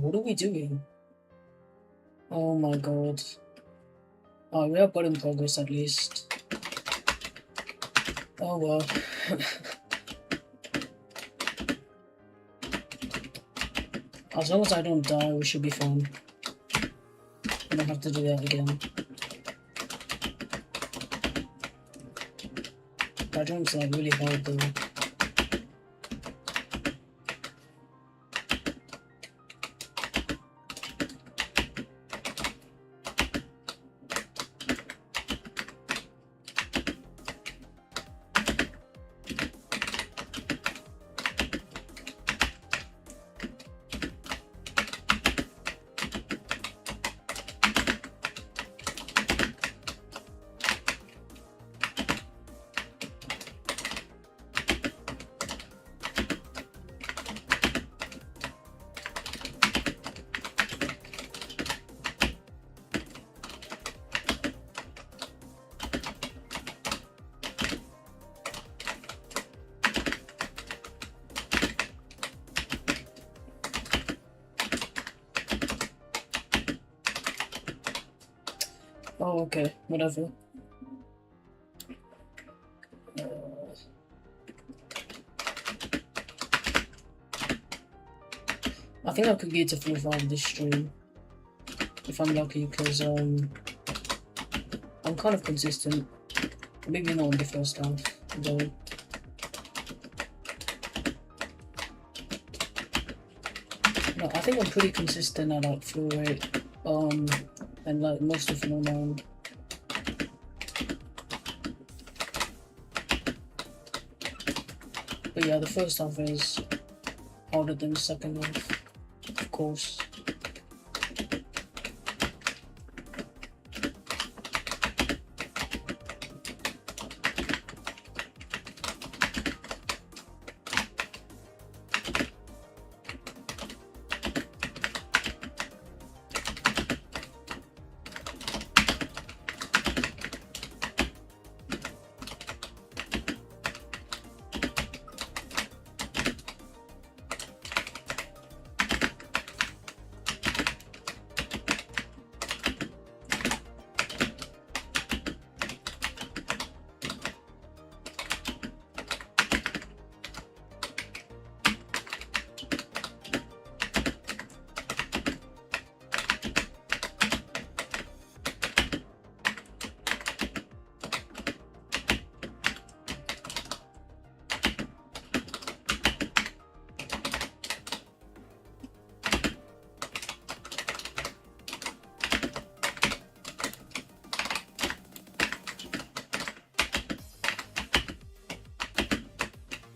what are we doing? Oh my god. Oh, we are put in progress at least. Oh well. As long as I don't die, we should be fine. I don't have to do that again. That jump's like really hard though. Oh, okay, whatever. I think I could get to 45 this stream if I'm lucky, because I'm kind of consistent. Maybe not on the first half, though. No, I think I'm pretty consistent at like flow rate, and like most of them around. But yeah, the first half is harder than the second half, of course.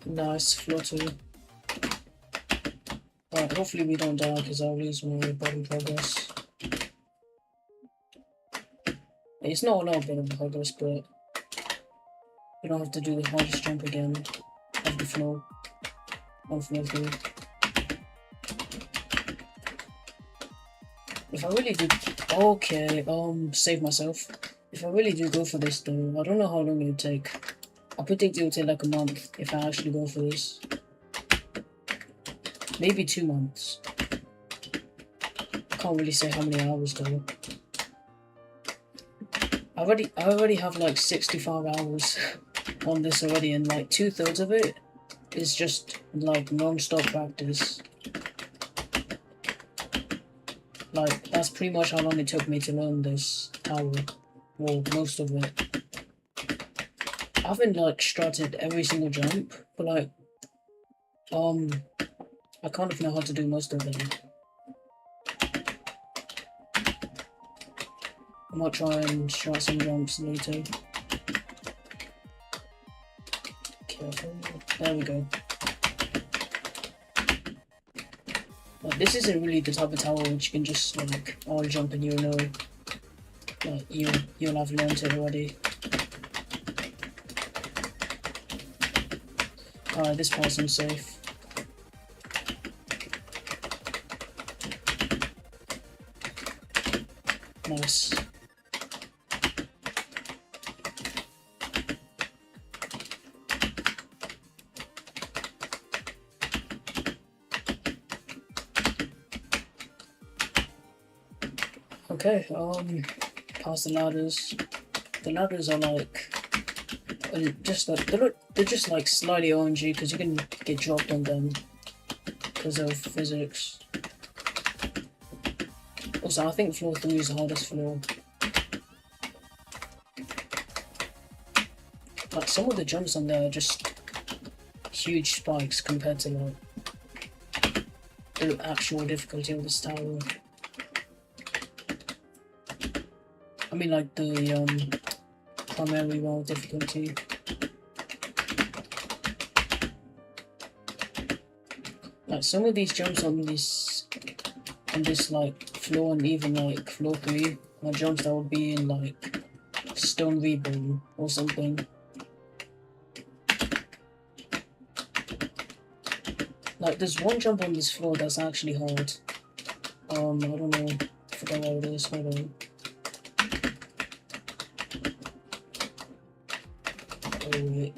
Nice, flutter. Alright, hopefully we don't die because I'll lose my bottom progress. It's not a lot of bottom progress, but we don't have to do the hardest jump again of the floor. Unfortunately. If I really do... Okay, save myself. If I really do go for this though, I don't know how long it would take. I predict it will take like a month if I actually go for this. Maybe 2 months. Can't really say how many hours though. I already have like 65 hours on this already, and like 2/3 of it is just like non-stop practice. Like that's pretty much how long it took me to learn this tower. Well, most of it. I haven't like strutted every single jump, but like I kind of know how to do most of them. I might try and strut some jumps later. Careful. There we go. Like, this isn't really the type of tower which you can just like all jump and you'll know. Like you'll have learned it already. Alright, this part seems safe. Nice. Okay, past the ladders. The ladders are like, just like, they're just like slightly ONG because you can get dropped on them because of physics. Also, I think floor 3 is the hardest floor. Like, some of the jumps on there are just huge spikes compared to like the actual difficulty of this tower. I mean, like the primary world difficulty. Like some of these jumps on this like floor and even like floor 3 are jumps that would be in like stone reborn or something. Like there's one jump on this floor that's actually hard. I don't know, I forgot what it is, hold on. Oh wait.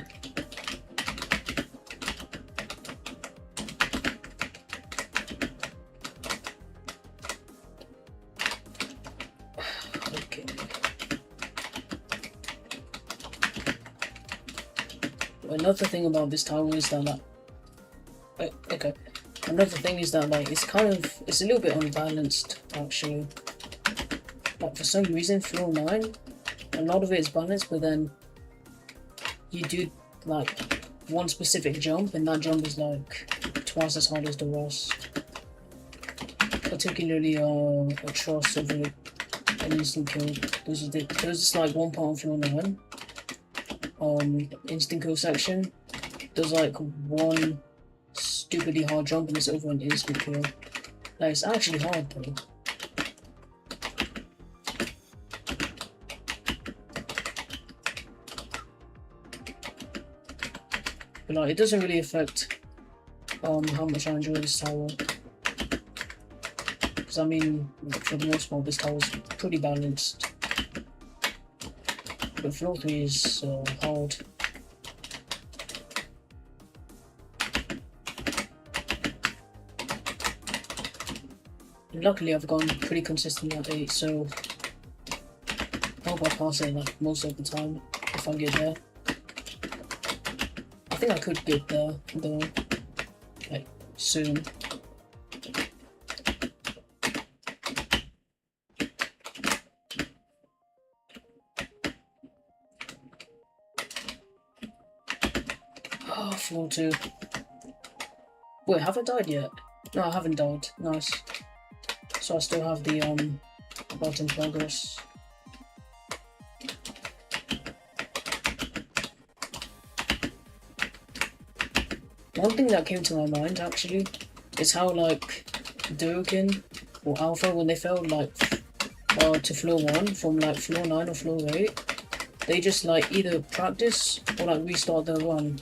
Okay. Another thing about this tower is that okay. Another thing is that like it's a little bit unbalanced actually. Like for some reason floor 9, a lot of it is balanced, but then you do like one specific jump and that jump is like twice as hard as the rest. Particularly a truss over an instant kill. There's just like one part on floor 9. Instant kill section. There's like one stupidly hard jump and it's over an instant kill. Like it's actually hard though. But like it doesn't really affect how much I enjoy this tower. Because I mean, for the most part this tower is pretty balanced. But floor 3 is hard. Luckily I've gone pretty consistently at 8, so I hope I pass it like most of the time if I get there. I think I could get there though, like soon. Oh, floor 2. Wait, have I died yet? No, I haven't died. Nice. So I still have the button progress. One thing that came to my mind actually is how like Durkin or Alpha, when they fell like to floor 1 from like floor 9 or floor 8, they just like either practice or like restart their run,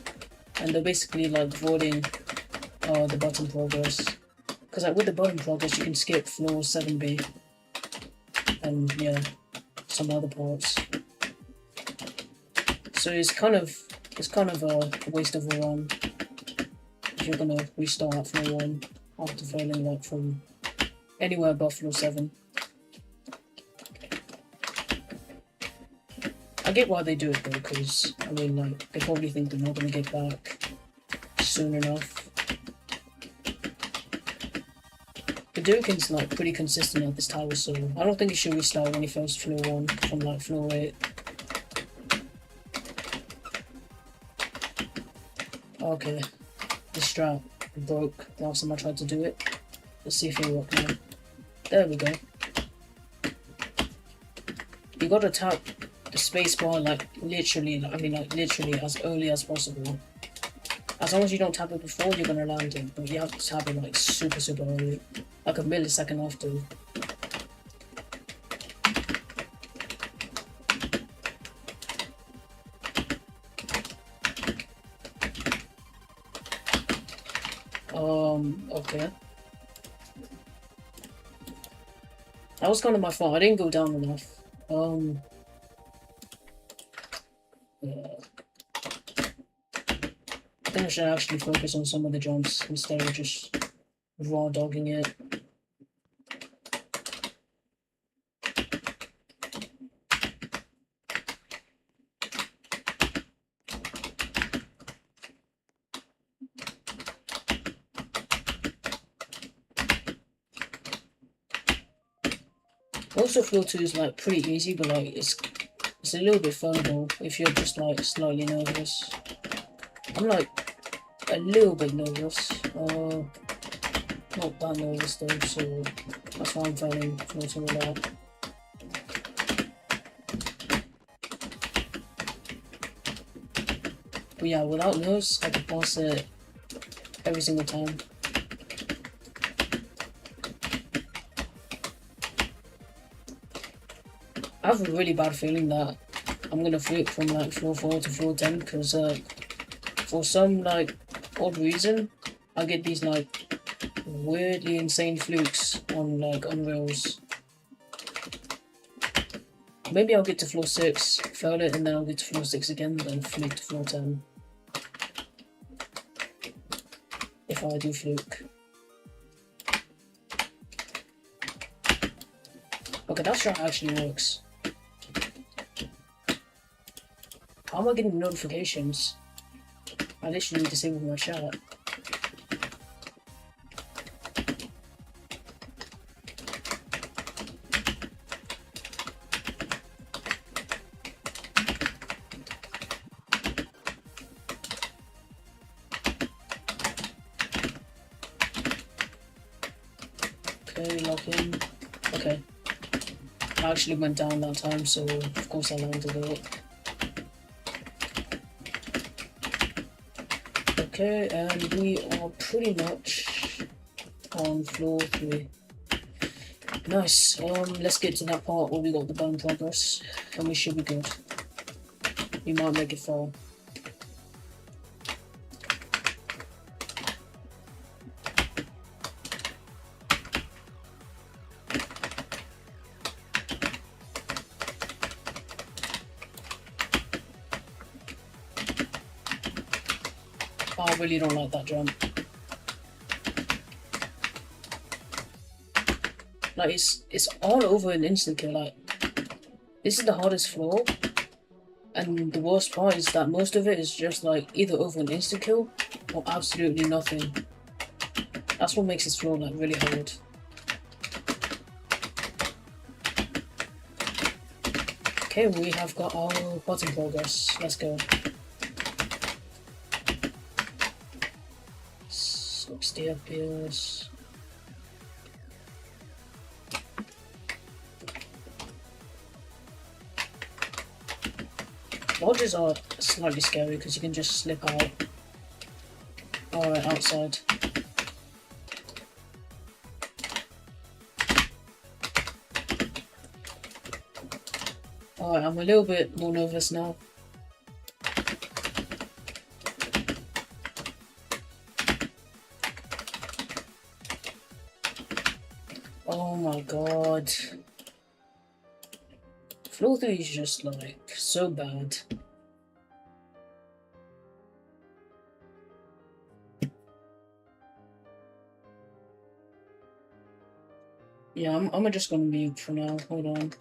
and they're basically like voiding the button progress. Because like with the button progress you can skip floor 7B and yeah, some other parts. So it's kind of a waste of a run if you're gonna restart at floor 1 after failing like from anywhere above floor 7. I get why they do it though, because I mean like they probably think they're not gonna get back soon enough. The Durkin's like pretty consistent at this tower, so I don't think he should restart when he fails floor 1 from like floor 8. Okay, the strat broke last time I tried to do it. Let's see if it'll work now. There we go. You gotta tap the spacebar like literally, I mean like literally as early as possible. As long as you don't tap it before, you're gonna land it, but you have to tap it like super early, like a millisecond after. Okay. That was kind of my fault. I didn't go down enough. Yeah. I think I should actually focus on some of the jumps instead of just raw dogging it. Also, floor 2 is like pretty easy, but like it's a little bit vulnerable if you're just like slightly nervous. I'm like a little bit nervous. Not that nervous though, so that's why I'm failing floor 2 a lot. But yeah, without nerves, I could pass it every single time. I have a really bad feeling that I'm gonna flip from like floor 4 to floor 10 because for some like odd reason I get these like weirdly insane flukes on like unreals. Maybe I'll get to floor 6, fail it, and then I'll get to floor 6 again, then fluke to floor 10. If I do fluke. Okay, that shot actually works. How am I getting notifications? I literally disabled my chat. Okay, lock in. Okay. I actually went down that time, so of course I landed it. Okay, and we are pretty much on floor 3. Nice. Let's get to that part where we got the bone progress, and we should be good. We might make it far. I really don't like that jump. Like it's all over an instant kill. Like this is the hardest floor, and the worst part is that most of it is just like either over an instant kill or absolutely nothing. That's what makes this floor like really hard. Okay, we have got our button progress. Let's go. 60 FPS. Lodges are slightly scary because you can just slip out. Alright, outside. Alright, I'm a little bit more nervous now. Oh my god. Floor 3 is just like so bad. Yeah, I'm just gonna mute for now. Hold on.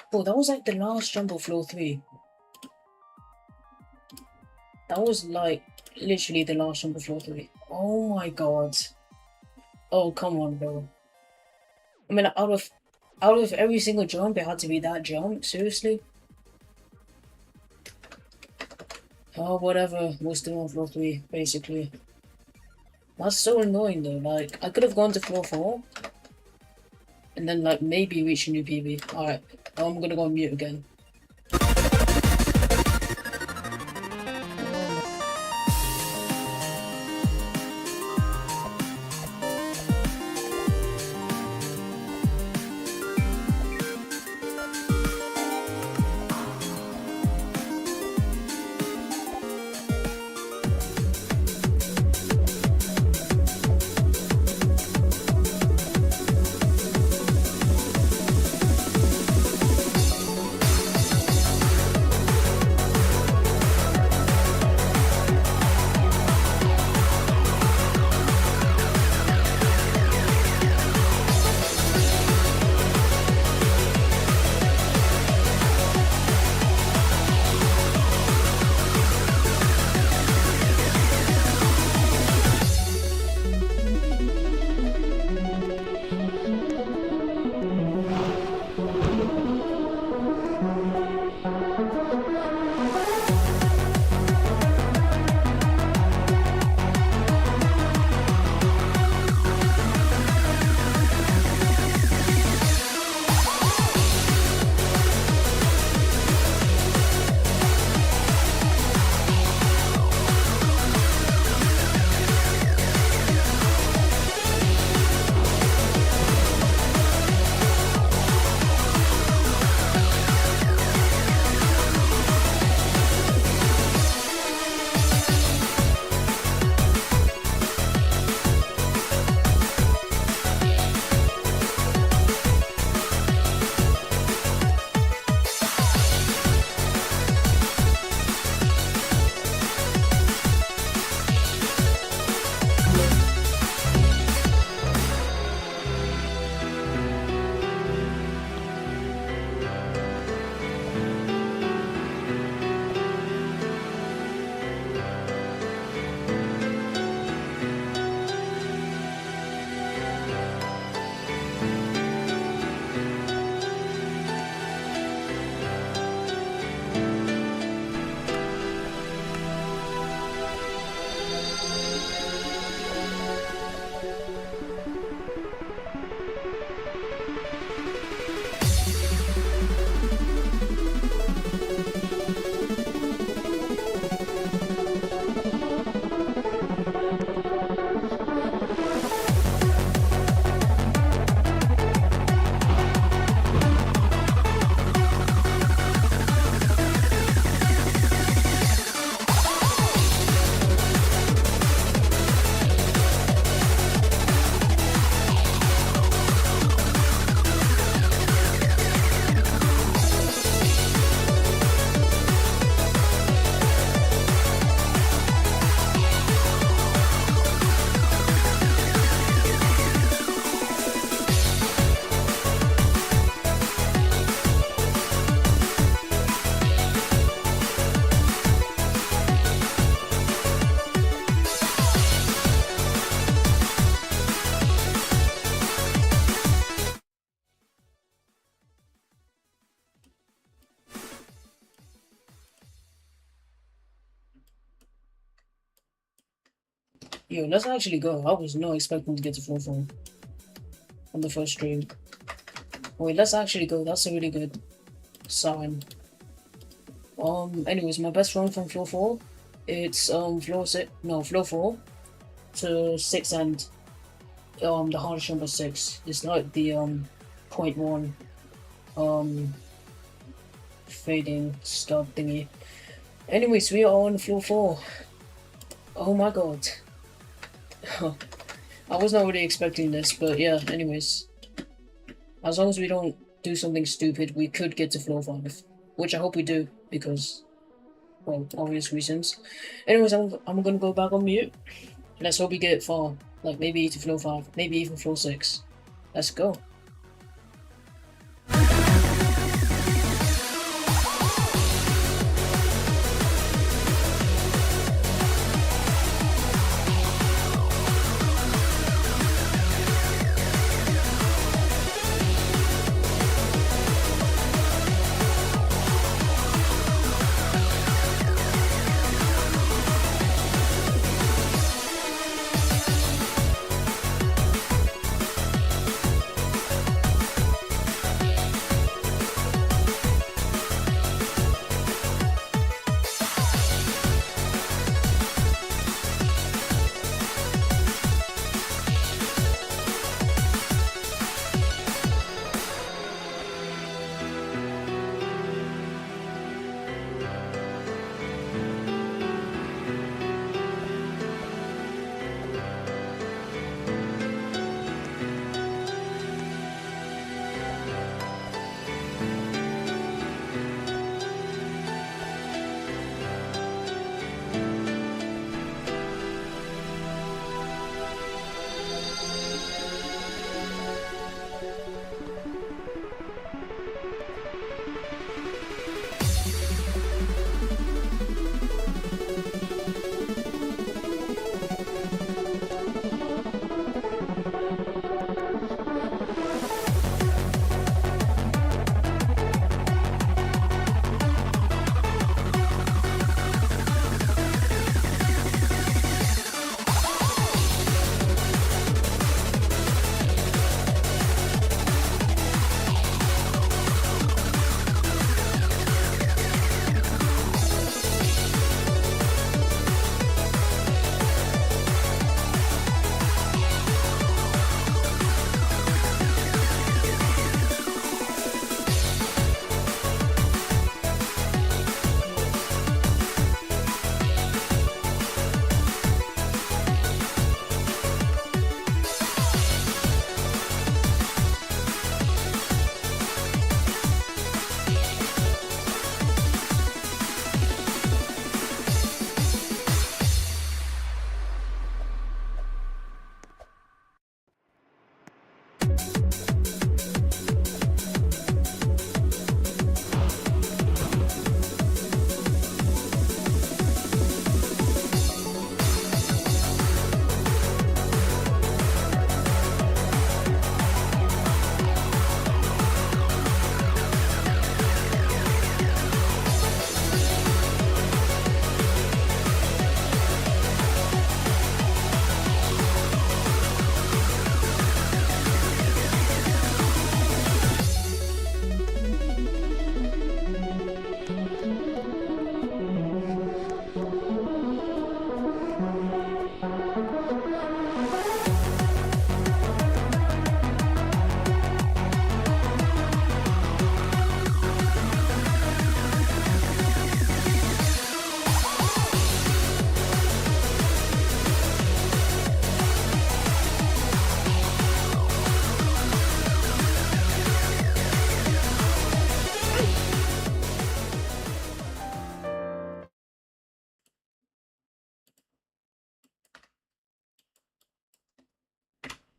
Bro, that was like the last jump of floor 3. That was like literally the last jump of floor 3. Oh my god. Oh, come on, bro. I mean, out of every single jump, it had to be that jump? Seriously? Oh, whatever. We're still on floor 3, basically. That's so annoying though. Like, I could have gone to floor 4. And then, like, maybe reach a new PB. Alright. I'm gonna go on mute again. Yo, let's actually go. I was not expecting to get to floor 4 on the first stream. Wait, let's actually go. That's a really good sign. Anyways, my best run from floor 4, it's floor 4 to 6 and the hardest number 6. It's like the 0.1 fading stub thingy. Anyways, we are on floor 4. Oh my god. I was not really expecting this, but yeah, anyways. As long as we don't do something stupid, we could get to floor 5. Which I hope we do, because, well, obvious reasons. Anyways, I'm gonna go back on mute. Let's hope we get far. Like, maybe to floor 5, maybe even floor 6. Let's go.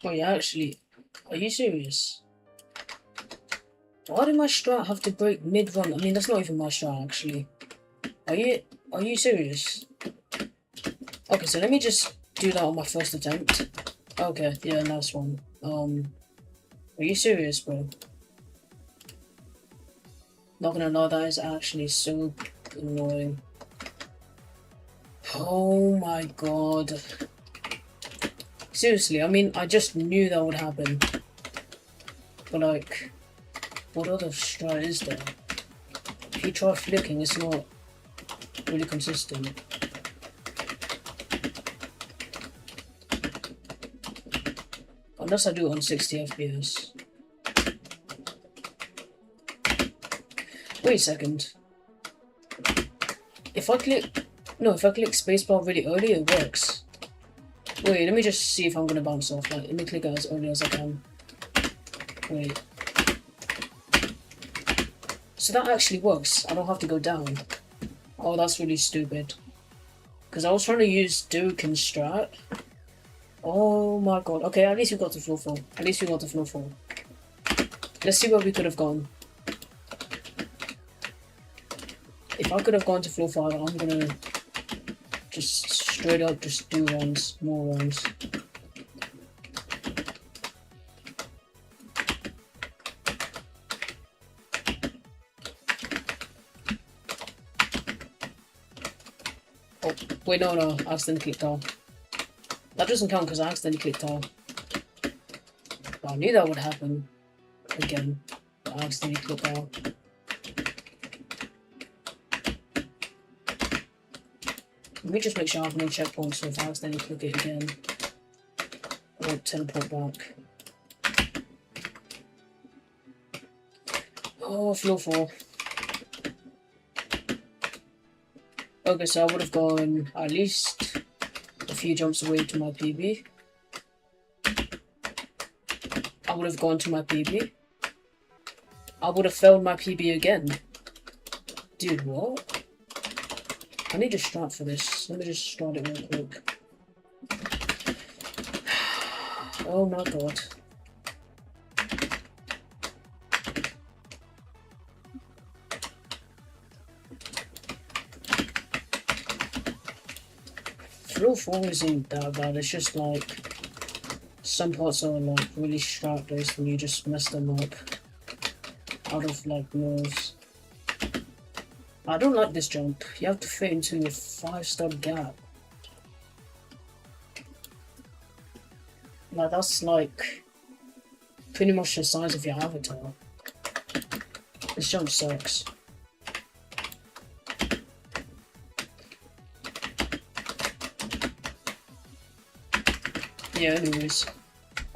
Oh yeah, actually, are you serious? Why did my strat have to break mid-run? I mean, that's not even my strat, actually. Are you serious? Okay, so let me just do that on my first attempt. Okay, yeah, nice one. Are you serious, bro? Not gonna lie, that is actually so annoying. Oh my god. Seriously, I mean, I just knew that would happen. But like, what other strat is there? If you try flicking, it's not really consistent. Unless I do it on 60 FPS. Wait a second. If I click spacebar really early, it works. Wait, let me just see if I'm gonna bounce off. Like, let me click it as early as I can. Wait. So that actually works. I don't have to go down. Oh, that's really stupid. Because I was trying to use Duke and Strat. Oh my god. Okay, at least we got to floor 4. At least we got to floor 4. Let's see where we could have gone. If I could have gone to floor 5, I'm gonna just straight up just do runs, more runs. Oh, wait, no, I accidentally clicked R. That doesn't count because I accidentally clicked R. But I knew that would happen again. But I accidentally clicked R. Let me just make sure I have no checkpoints, so if I accidentally click it again, I won't teleport back. Oh, floor 4. Okay, so I would have gone at least a few jumps away to my PB. I would have gone to my PB. I would have failed my PB again. Dude, what? I need to start for this. Let me just start it real quick. Oh my god. Floor 4 isn't that bad, it's just like some parts are like really strat based and you just mess them up out of like nerves. I don't like this jump. You have to fit into a 5-star gap. Like, that's like pretty much the size of your avatar. This jump sucks. Yeah, anyways.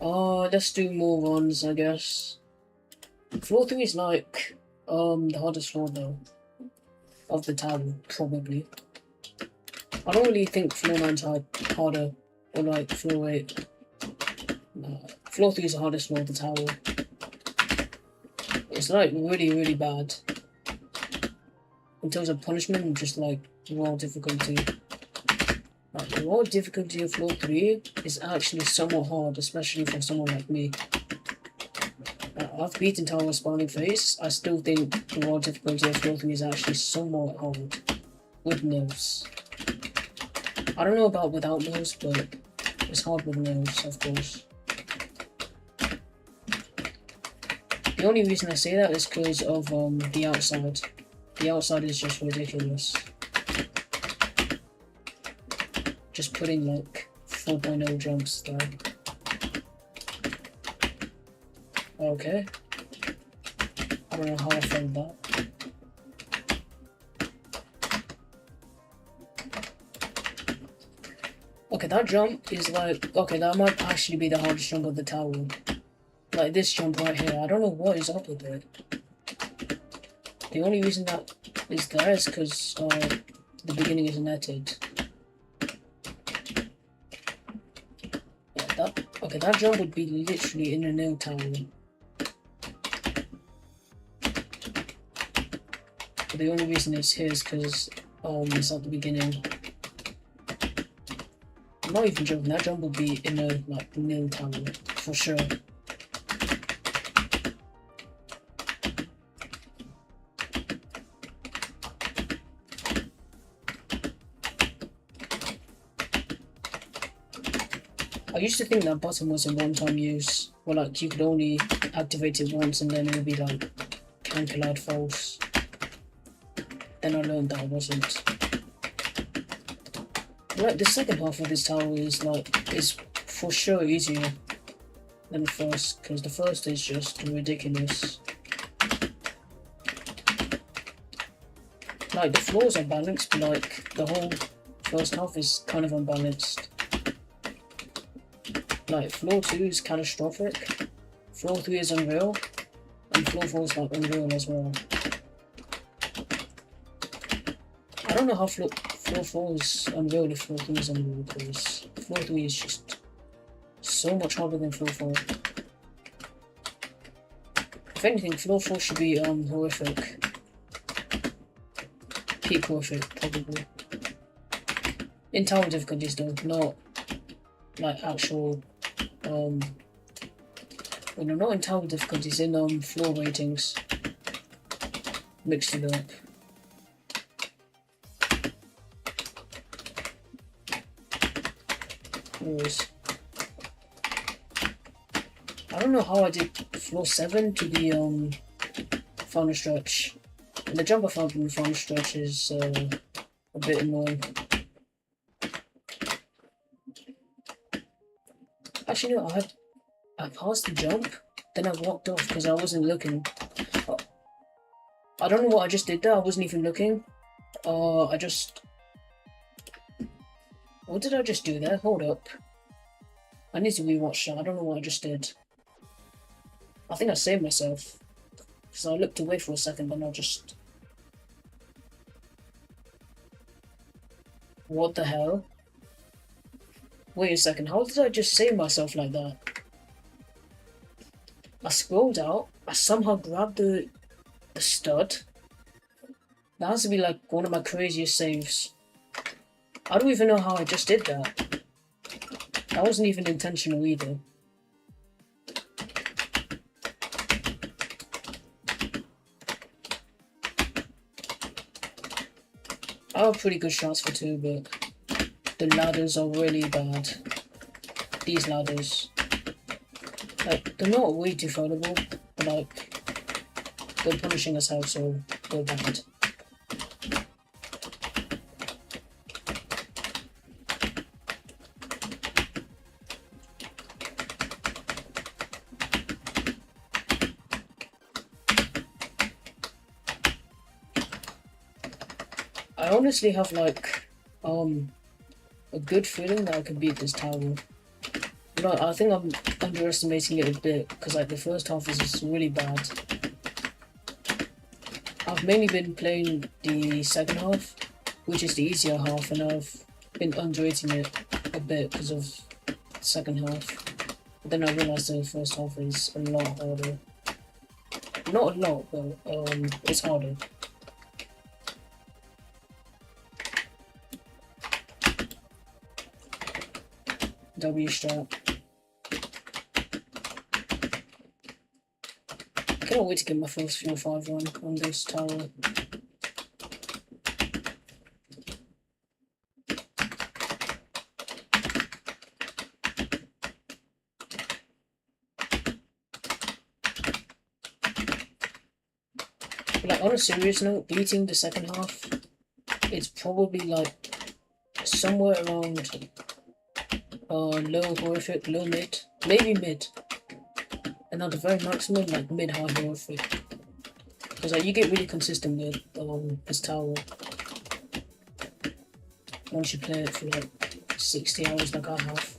Let's do more runs, I guess. Floor 3 is like, the hardest floor though. Of the tower, probably. I don't really think floor 9's harder, or like floor 8. No, floor 3 is the hardest floor of the tower. It's like really bad. In terms of punishment and just like raw difficulty. Like, the raw difficulty of floor 3 is actually somewhat hard, especially for someone like me. I've beaten tower spawning phase. I still think the raw difficulty of floor 3 is actually somewhat hard. With nerves. I don't know about without nerves, but it's hard with nerves, of course. The only reason I say that is because of the outside. The outside is just ridiculous. Just putting like 4.0 jumps there. Okay. I don't know how I found that. Okay, that jump is like, okay, that might actually be the hardest jump of the tower. Like this jump right here, I don't know what is up with it. The only reason that is there is because the beginning is netted. Yeah, that jump would be literally in a nil tower. But the only reason it's here is because it's at the beginning. I'm not even joking, that jump would be in a like nil tower. for sure. I used to think that button was a one-time use, where like you could only activate it once and then it would be like cancel out false. Then I learned that it wasn't. Like the second half of this tower is for sure easier than the first, because the first is just ridiculous. Like the floors are balanced, but like the whole first half is kind of unbalanced. Like floor 2 is catastrophic, floor 3 is unreal, and floor 4 is like unreal as well. I don't know how floor 4 is unreal if floor 3 is unreal, because floor 3 is just so much harder than floor 4. If anything, floor 4 should be horrific. Peak horrific, probably. In tower difficulties though, not like actual not in tower difficulties, in floor ratings. Mixed it up. Anyways, I don't know how I did floor 7 to the final stretch. And the jump I found in the final stretch is a bit annoying. Actually no, I passed the jump, then I walked off because I wasn't looking. I don't know what I just did there, I wasn't even looking. What did I just do there? Hold up. I need to rewatch that, I don't know what I just did. I think I saved myself. Because I looked away for a second, then I just... What the hell? Wait a second, how did I just save myself like that? I scrolled out, I somehow grabbed the stud. That has to be like one of my craziest saves. I don't even know how I just did that. That wasn't even intentional either. I have pretty good shots for 2, but the ladders are really bad. These ladders. Like, they're not way too foldable, but like, they're punishing us out, so they're bad. I honestly have like, a good feeling that I could beat this tower. But I think I'm underestimating it a bit, because like the first half is just really bad. I've mainly been playing the second half, which is the easier half, and I've been underrating it a bit because of the second half. But then I realised the first half is a lot harder. Not a lot, but it's harder. W strat. I cannot wait to get my first 4-5 run on this tower. But like, on a serious note, beating the second half, it's probably like somewhere around low horrific, low mid, maybe mid. And at the very maximum, like mid-high horrific. Because like, you get really consistent with this tower. Once you play it for like 60 hours like I have.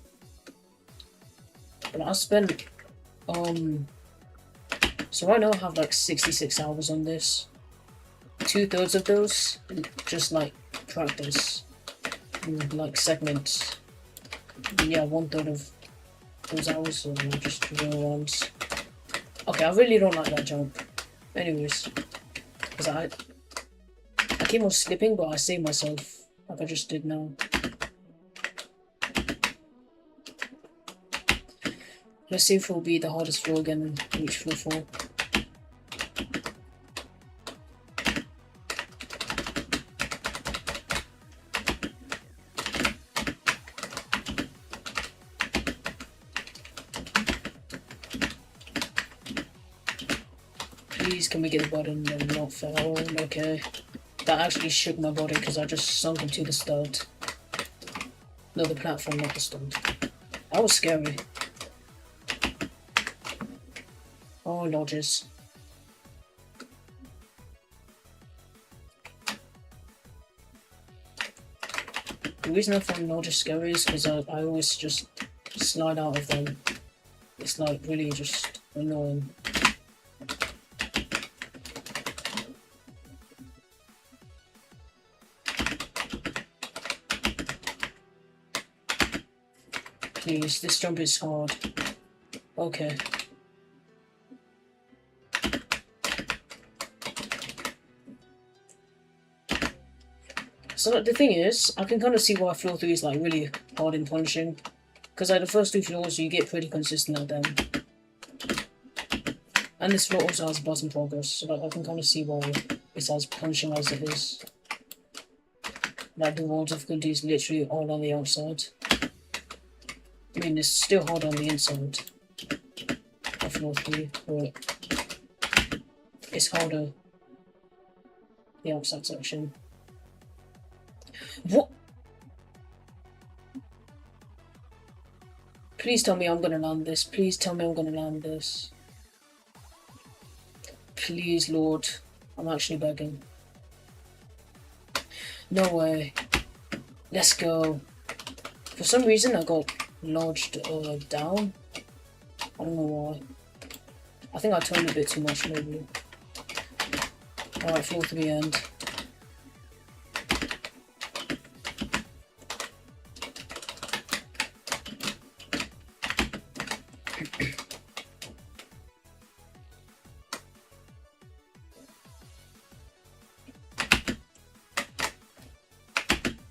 But I spent so right now I have like 66 hours on this. 2/3 of those just like practice. And, like segments. Yeah, 1/3 of those hours are just real ones. Okay, I really don't like that jump. Anyways, because I keep on skipping, but I save myself like I just did now. Let's see if it will be the hardest floor again in each floor 4. Please, can we get the button and not fall? Okay. That actually shook my body because I just sunk into the stud. No, the platform, not the stud. That was scary. Oh, lodges. The reason I find lodges scary is because I always just slide out of them. It's like really just annoying. Please, this jump is hard. Okay. So like, the thing is, I can kind of see why floor 3 is like really hard in punishing. Because like the first 2 floors you get pretty consistent at them. And this floor also has button progress, so like, I can kind of see why it's as punishing as it is. Like the wall difficulty is literally all on the outside. I mean, it's still hard on the inside of floor 3, but it's harder the outside section. What? Please tell me I'm gonna land this. Please tell me I'm gonna land this. Please, Lord. I'm actually begging. No way. Let's go. For some reason I got lodged down. I don't know why. I think I turned a bit too much maybe. Alright, floor 3 end.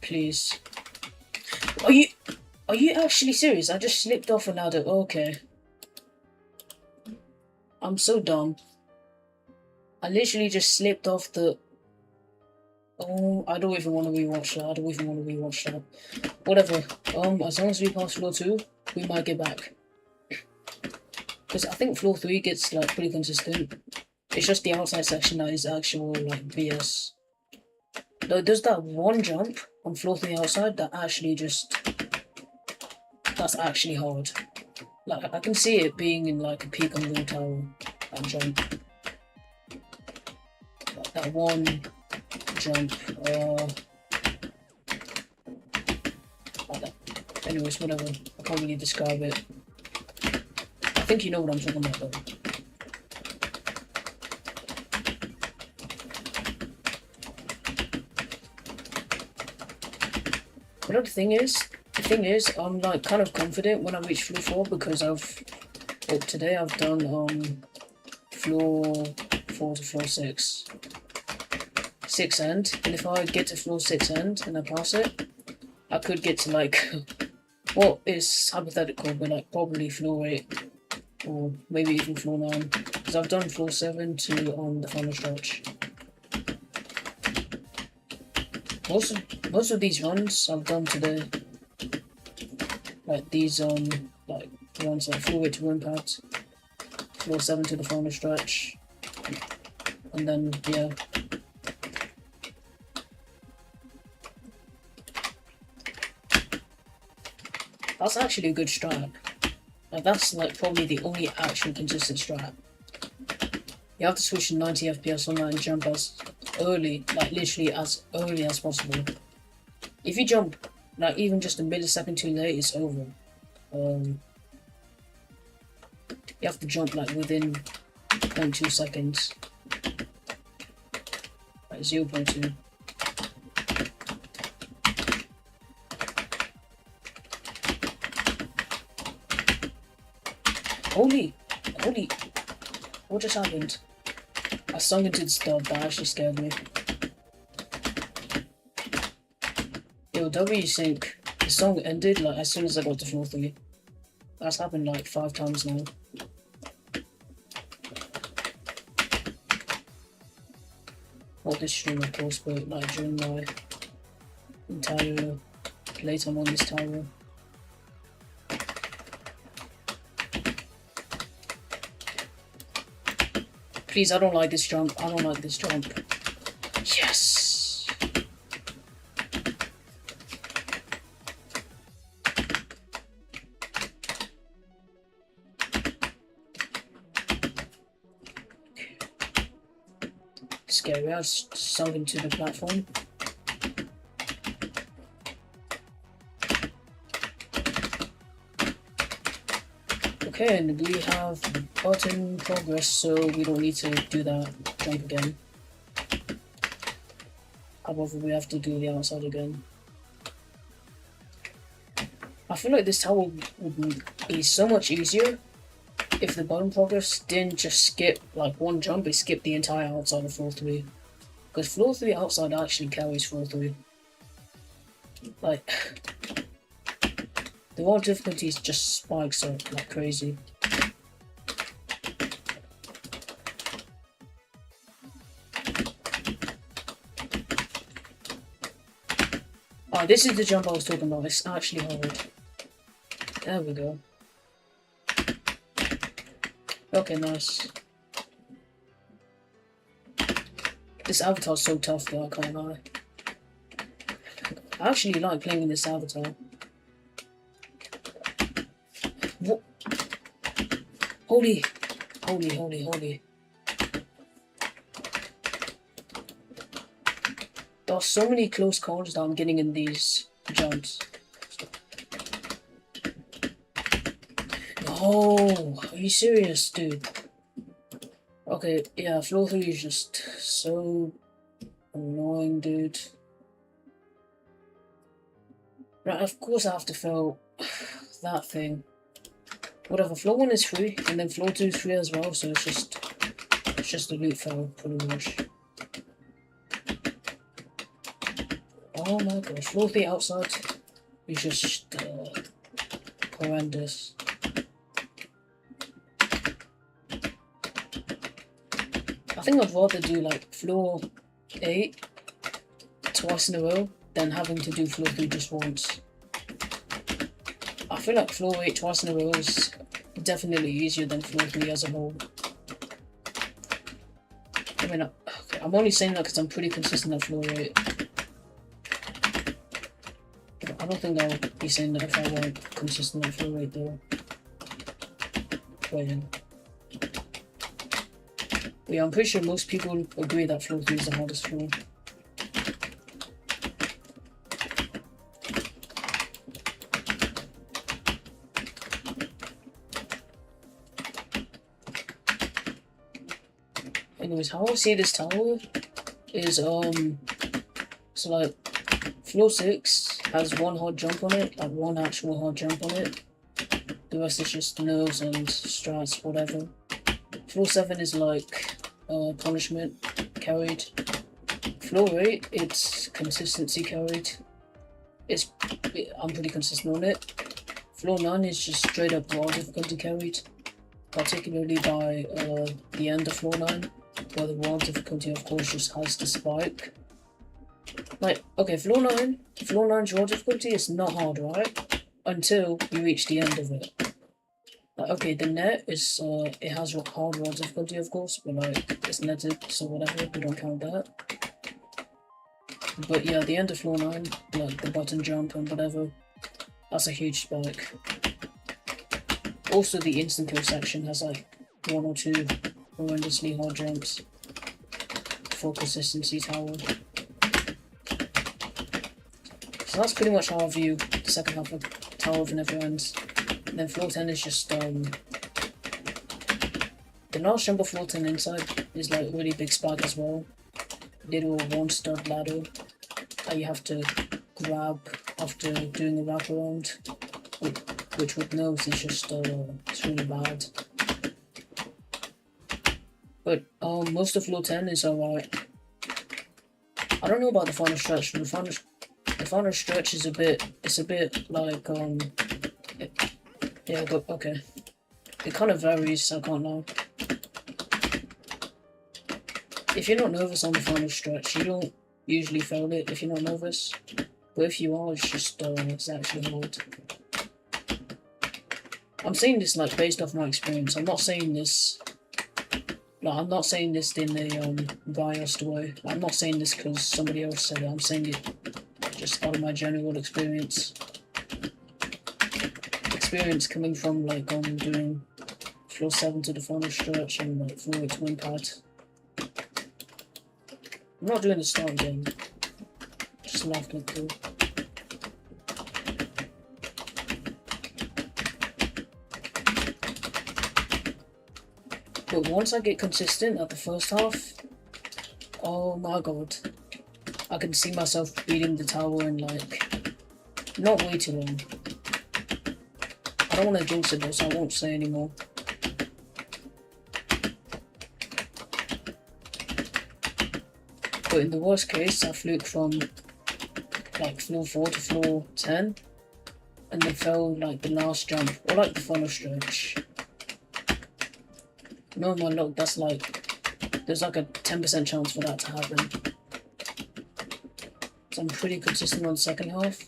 Please. Are you actually serious? I just slipped off a ladder. Okay. I'm so dumb. I literally just slipped off the... Oh, I don't even want to rewatch that. I don't even want to rewatch that. Whatever. As long as we pass floor 2, we might get back. Because I think floor 3 gets like pretty consistent. It's just the outside section that is actual like BS. Though there's that one jump on floor 3 outside that actually just... That's actually hard. Like, I can see it being in like a pique on the tower, that jump. Like, that one jump, like that. Anyways, whatever. I can't really describe it. I think you know what I'm talking about though. You know, the thing is, I'm like kind of confident when I reach floor 4 because today I've done floor 4 to floor 6 end, and if I get to floor 6 end and I pass it, I could get to like what is hypothetical, but like probably floor 8 or maybe even floor 9 because I've done floor 7 to the final stretch. Most of these runs I've done today, like these like runs like floor 8 to impact, floor 7 to the final stretch, and then yeah. That's actually a good strat. Like that's like probably the only actual consistent strat. You have to switch to 90 FPS on that and jump as early, like literally as early as possible. If you jump like even just a millisecond too late, it's over. You have to jump like within 0.2 seconds. Like 0.2. Holy, what just happened? I sung into the stud, that actually scared me. Yo, W sync, the song ended like as soon as I got to floor 3. That's happened like 5 times now. Not this stream, of course, but like during my entire playtime on this tower. Please, I don't like this jump. I don't like this jump. Yes! Scary. I was sunk into the platform. Okay, and we have button progress, so we don't need to do that jump again. However, we have to do the outside again. I feel like this tower would be so much easier if the button progress didn't just skip like one jump, it skipped the entire outside of floor 3. Because floor 3 outside actually carries floor 3. Like, the wall difficulties just spikes up like crazy. Oh, this is the jump I was talking about. It's actually hard. There we go. Okay, nice. This avatar's so tough though, I can't lie. I actually like playing in this avatar. What? Holy. There are so many close calls that I'm getting in these jumps. No, are you serious, dude? Okay, yeah, floor 3 is just so annoying, dude. Right, of course I have to fail that thing. Whatever, floor 1 is free, and then floor 2 is free as well, so it's just a loot fail, pretty much. Oh my god, floor 3 outside is just horrendous. I think I'd rather do like floor 8 twice in a row than having to do floor 3 just once. I feel like floor 8 twice in a row is definitely easier than floor 3 as a whole. I mean, okay, I'm only saying that because I'm pretty consistent at floor 8. I don't think I'll be saying that if I weren't consistent at floor 8 though. Wait. Yeah, I'm pretty sure most people agree that floor 3 is the hardest floor. Anyways, how I see this tower is, so like, floor 6 has one hard jump on it, like one actual hard jump on it. The rest is just nerves and strats, whatever. Floor 7 is like, punishment carried. Floor 8, it's consistency carried. I'm pretty consistent on it. Floor 9 is just straight up raw difficulty carried, particularly by the end of floor 9, where the raw difficulty of course just has the spike. Like, okay, floor 9's raw difficulty is not hard, right? Until you reach the end of it. Like, okay, the net is, it has hard raw difficulty of course, but like, it's netted, so whatever, we don't count that. But yeah, the end of floor 9, like the button jump and whatever, that's a huge spike. Also, the instant kill section has like 1 or 2 horrendously hard jumps for consistency tower. So that's pretty much how I view the second half of Tower of Never Ends. And then floor 10 is just, the last jump of floor 10 inside is like really big spike as well. Little 1-stud ladder that you have to grab after doing a wraparound, which with nerves is just, it's really bad. But, most of floor 10 is alright. I don't know about the final stretch. The final stretch is a bit like, Yeah, but okay. It kind of varies, I can't lie. If you're not nervous on the final stretch, you don't usually fail it if you're not nervous. But if you are, it's actually hard. I'm saying this like based off my experience. I'm not saying this. Like, I'm not saying this in a biased way. I'm not saying this because somebody else said it. I'm saying it just out of my general experience. Experience coming from like doing floor 7 to the final stretch and like floor 8 to win pad. I'm not doing the start again. Just laughed at cool. But once I get consistent at the first half, oh my god, I can see myself beating the tower in like not way too long. I don't want to jinx it though, so I won't say anymore. But in the worst case, I fluke from like floor 4 to floor 10 and then fell like the last jump or like the final stretch. No, my luck, that's like, there's like a 10% chance for that to happen. So I'm pretty consistent on the second half.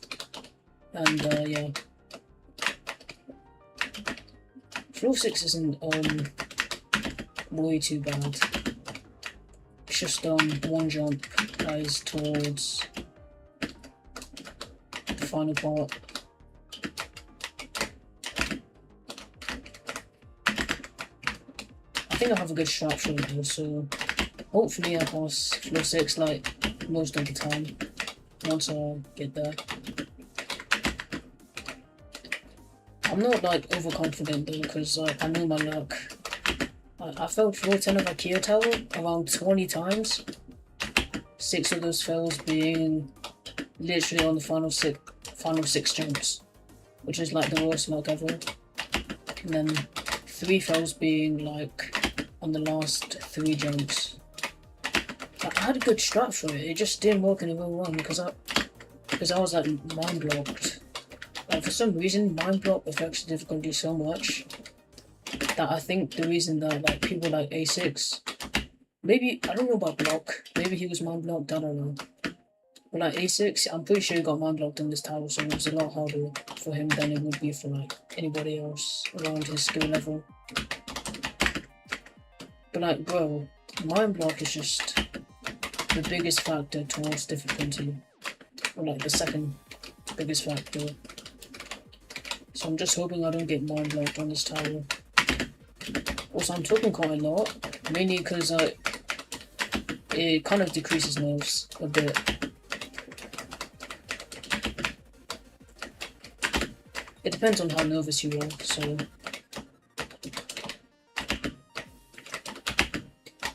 And yeah. Floor 6 isn't way too bad. It's just one jump that is towards the final part. I think I have a good strat for it, so hopefully I pass floor 6 like most of the time once I get there. I'm not like overconfident though, because I know my luck. I failed floor 10 of IKEA tower around 20 times. 6 of those fails being literally on the final six jumps, which is like the worst luck ever. And then 3 fails being like on the last 3 jumps. I had a good strat for it. It just didn't work in the real run because I was like mind blocked. Like for some reason, mind block affects the difficulty so much that I think the reason that like people like A6, maybe I don't know about block. Maybe he was mind blocked. I don't know. But like A6, I'm pretty sure he got mind blocked in this tower, so it was a lot harder for him than it would be for like anybody else around his skill level. But like, bro, mind block is just the biggest factor towards difficulty, or like the second biggest factor. So I'm just hoping I don't get mind blocked on this tower. Also, I'm talking quite a lot, mainly because it kind of decreases nerves a bit. It depends on how nervous you are, so.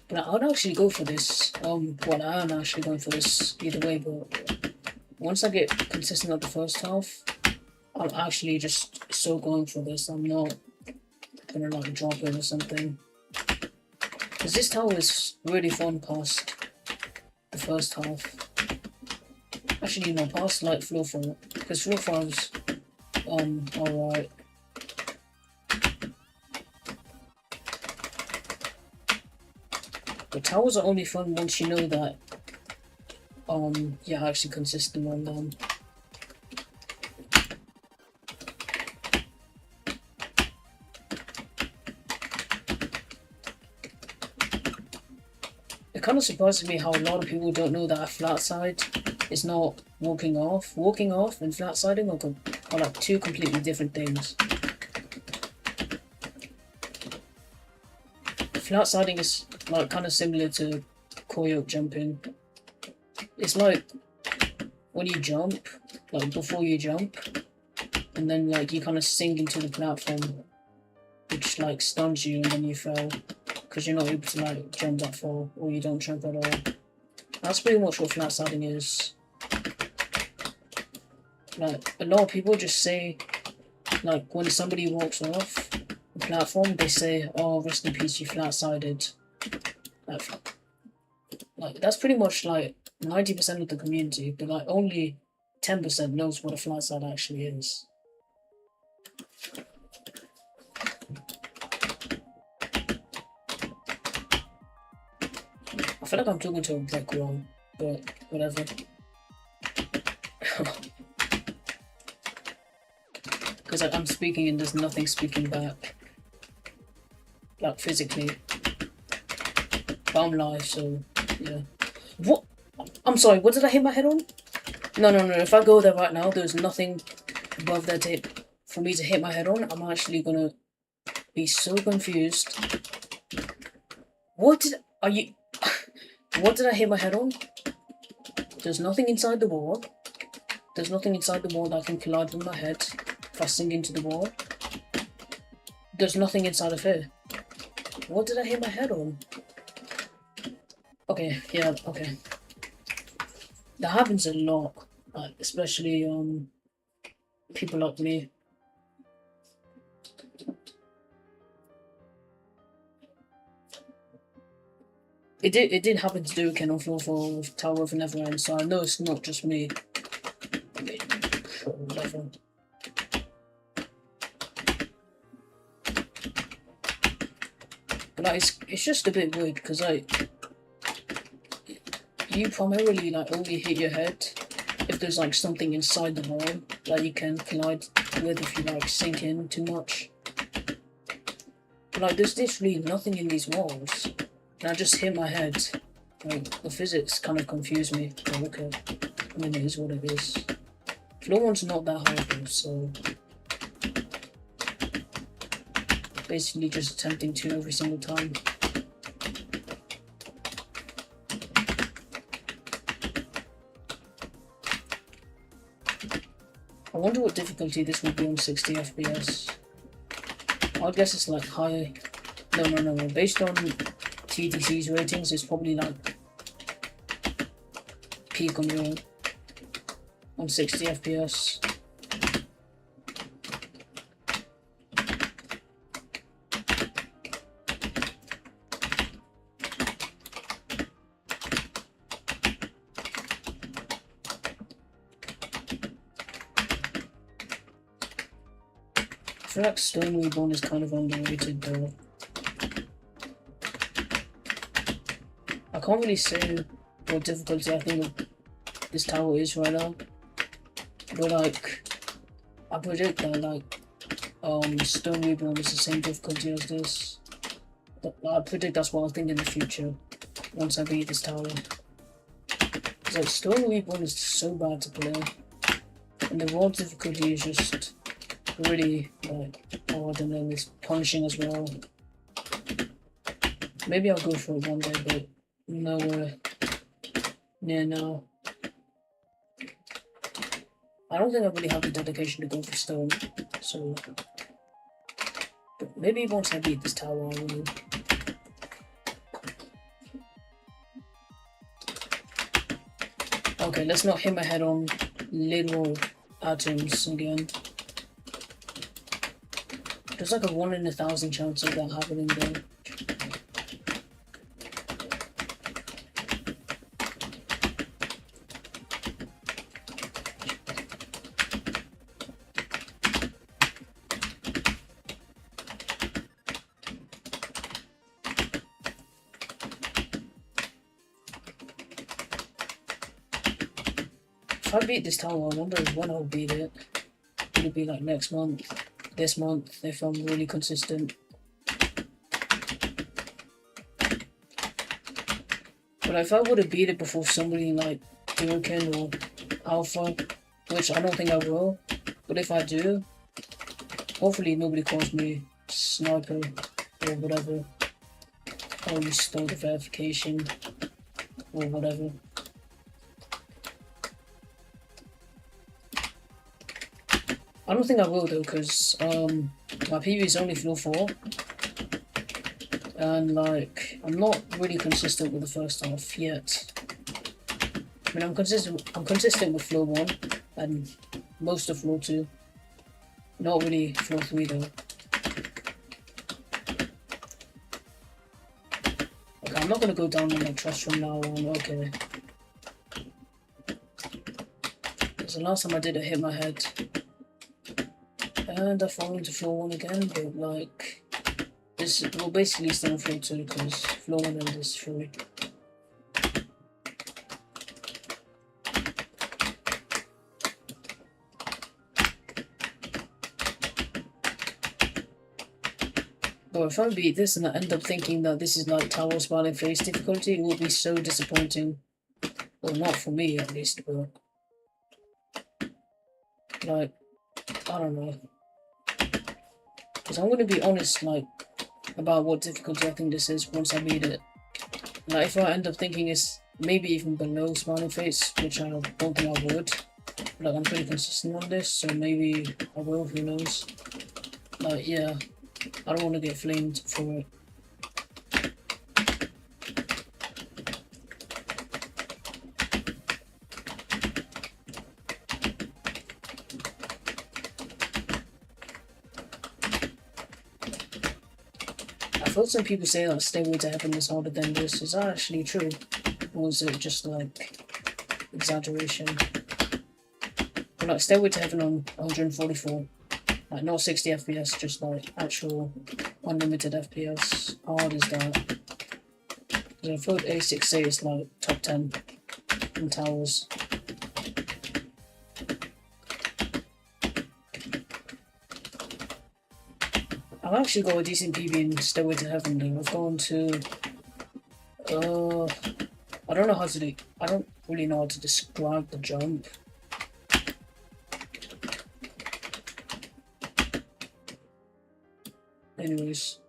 But I would actually go for this. Well, I am actually going for this either way, but once I get consistent at the first half, I'm actually just so going for this. I'm not gonna like drop it or something. Because this tower is really fun past the first half. Actually, no, past like floor 4. Because floor 5's alright. The towers are only fun once you know that you're actually consistent on them. It kind of surprises me how a lot of people don't know that a flat side is not walking off. Walking off and flat siding are like 2 completely different things. Flat siding is like kind of similar to coyote jumping. It's like when you jump, like before you jump, and then like you kind of sink into the platform, which like stuns you and then you fell because you're not able to like jump that far, or you don't jump at all. That's pretty much what flat siding is. Like a lot of people just say, like when somebody walks off the platform, they say, "Oh, rest in peace, you flat-sided." Like that's pretty much like 90% of the community, but like only 10% knows what a flat side actually is. feel like I'm talking to a black wall, but whatever. Because I'm speaking and there's nothing speaking back. Like physically. But I'm live, so yeah. What? I'm sorry, what did I hit my head on? No. If I go there right now, there's nothing above that for me to hit my head on. I'm actually gonna be so confused. What did I hit my head on? There's nothing inside the wall. There's nothing inside the wall that can collide with my head if I sink into the wall. There's nothing inside of here. What did I hit my head on? Okay, yeah, okay. That happens a lot, like, especially people like me. It did happen to do on floor 4 with Tower of Neverend, so I know it's not just me. Okay, whatever. But like, it's just a bit weird because like you primarily like only hit your head if there's like something inside the wall that you can collide with if you like sink in too much. But like there's literally nothing in these walls. And I just hit my head. Like the physics kind of confused me. But okay. I mean it is what it is. Floor 1's not that hard though, so basically just attempting to every single time. I wonder what difficulty this would be on 60 FPS. I guess it's like high. No. Based on TTC's ratings, it's probably like peak on 60 FPS. I feel like Stone Reborn is kind of underrated though. I can't really say what difficulty I think this tower is right now. But like, I predict that like, Stone Reborn is the same difficulty as this. But I predict that's what I think in the future, once I beat this tower. Because like, Stone Reborn is so bad to play. And the world difficulty is just really like hard, and then it's punishing as well. Maybe I'll go for it one day, but nowhere near now. I don't think I really have the dedication to go for stone, so but maybe once I beat this tower I will. Okay, let's not hit my head on little atoms again. There's like a 1 in 1,000 chance of that happening though. If I beat this tower, I wonder when I'll beat it. Would it be like next month? This month, if I'm really consistent. But if I would have beat it before somebody like Durkin or Alpha, which I don't think I will, but if I do, hopefully nobody calls me sniper or whatever. Or you stole the verification or whatever. I don't think I will though, because my PV is only floor 4, and like I'm not really consistent with the first half yet. I mean I'm consistent with floor 1 and most of floor 2. Not really floor 3 though. Okay, I'm not gonna go down on my trust from now on. Okay. Because the last time I did it hit my head. And I fall into floor 1 again, but like, this will basically stay on floor 2 because floor 1 and this 3. But if I beat this and I end up thinking that this is like tower smiling face difficulty, it will be so disappointing. Well, not for me at least, but like, I don't know. Because I'm going to be honest, like, about what difficulty I think this is once I beat it. Like, if I end up thinking it's maybe even below smiling face, which I don't think I would. Like, I'm pretty consistent on this, so maybe I will, who knows. Like, yeah, I don't want to get flamed for it. I've heard some people say that Stairway to Heaven is harder than this. Is that actually true? Or is it just like exaggeration? But like Stairway to Heaven on 144. Like not 60 FPS, just like actual unlimited FPS. How hard is that? Because I've heard A6 say it's like top 10 in towers. I've actually got a decent PB in Stairway to Heaven though. I've gone to I don't know how to do, I don't really know how to describe the jump. Anyways.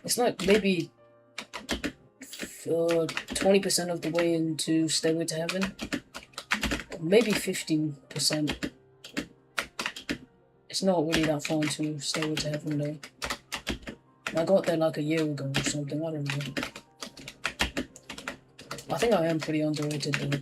It's like maybe 20% of the way into Stairway to Heaven. Maybe 15%. It's not really that far into Stairway to Heaven though. I got there like a year ago or something, I don't know. I think I am pretty underrated though.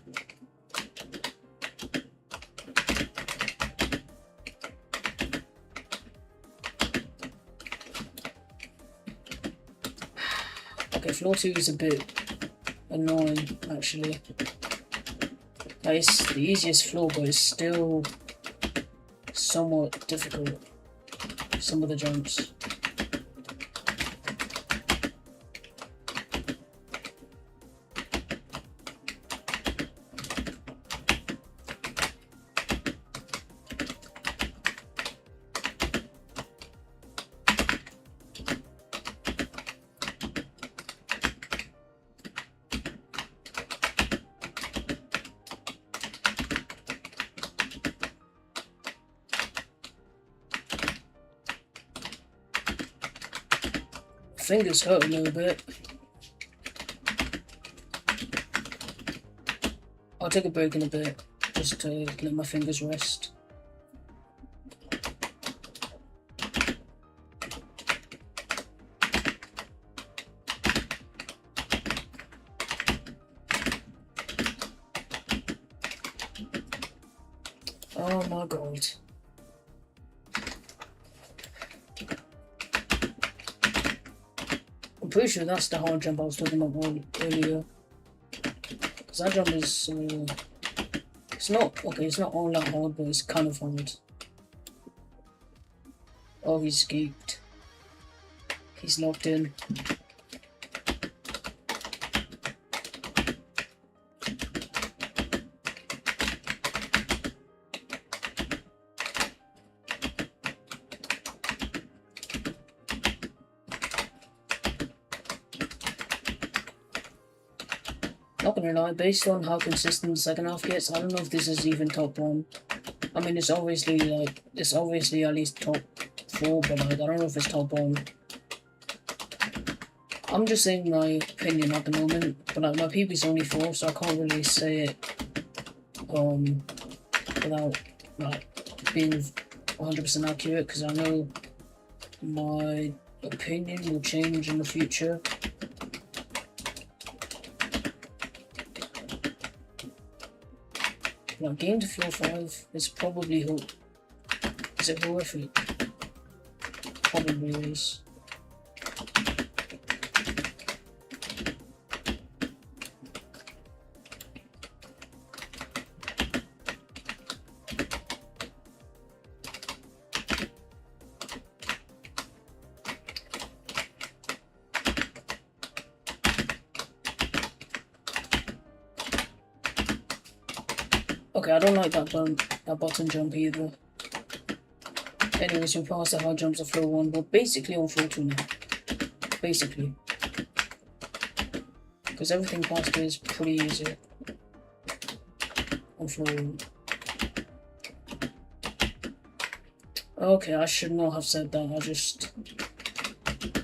Okay, floor 2 is a bit annoying actually. Like, it's the easiest floor, but it's still somewhat difficult. Some of the jumps. Fingers hurt a little bit. I'll take a break in a bit, just to let my fingers rest. Oh my god. I'm pretty sure that's the hard jump I was talking about earlier. Because that jump is, it's not, okay, it's not all that hard, but it's kind of hard. Oh, he's geeked. He's locked in. Not gonna lie, based on how consistent the second half gets, I don't know if this is even top 1. I mean, it's obviously at least top 4, but like, I don't know if it's top 1. I'm just saying my opinion at the moment, but like, my PB's only 4, so I can't really say it, without, like, being 100% accurate, because I know my opinion will change in the future. Like, game to floor 5 is probably is it worth it? Probably is. Okay, I don't like that button jump either. Anyways, we passed the hard jumps of floor 1, but basically on floor 2 now. Basically. Because everything past here is pretty easy. On floor 1. Okay, I should not have said that.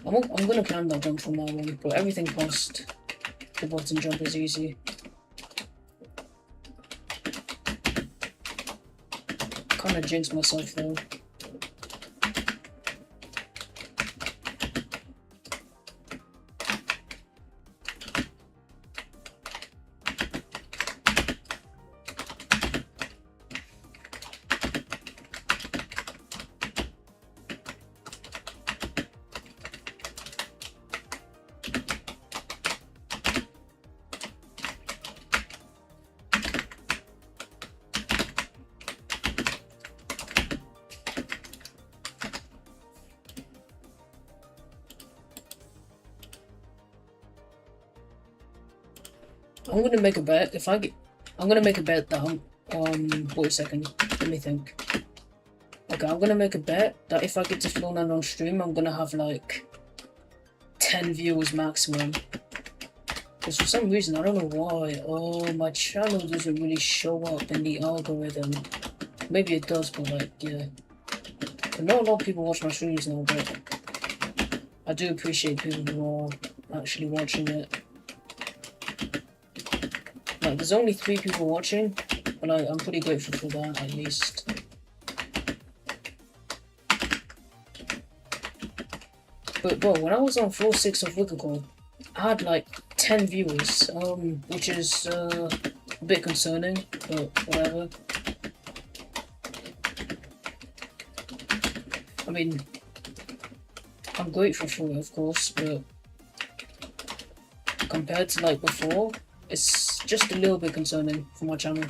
I'm gonna climb that jump from now on, but everything past the button jump is easy. Kinda jinxed myself though. I'm gonna make a bet. I'm gonna make a bet that wait a second. Let me think. Okay, I'm gonna make a bet that if I get to floor 9 on stream, I'm gonna have like 10 viewers maximum. Because for some reason, I don't know why. Oh, my channel doesn't really show up in the algorithm. Maybe it does, but like, yeah. But not a lot of people watch my streams now, but I do appreciate people who are actually watching it. Like, there's only 3 people watching, but I'm pretty grateful for that, at least. But, bro, when I was on floor 6 of Wicked, I had, like, 10 viewers, which is, a bit concerning, but whatever. I mean, I'm grateful for it, of course, but compared to, like, before, it's just a little bit concerning for my channel.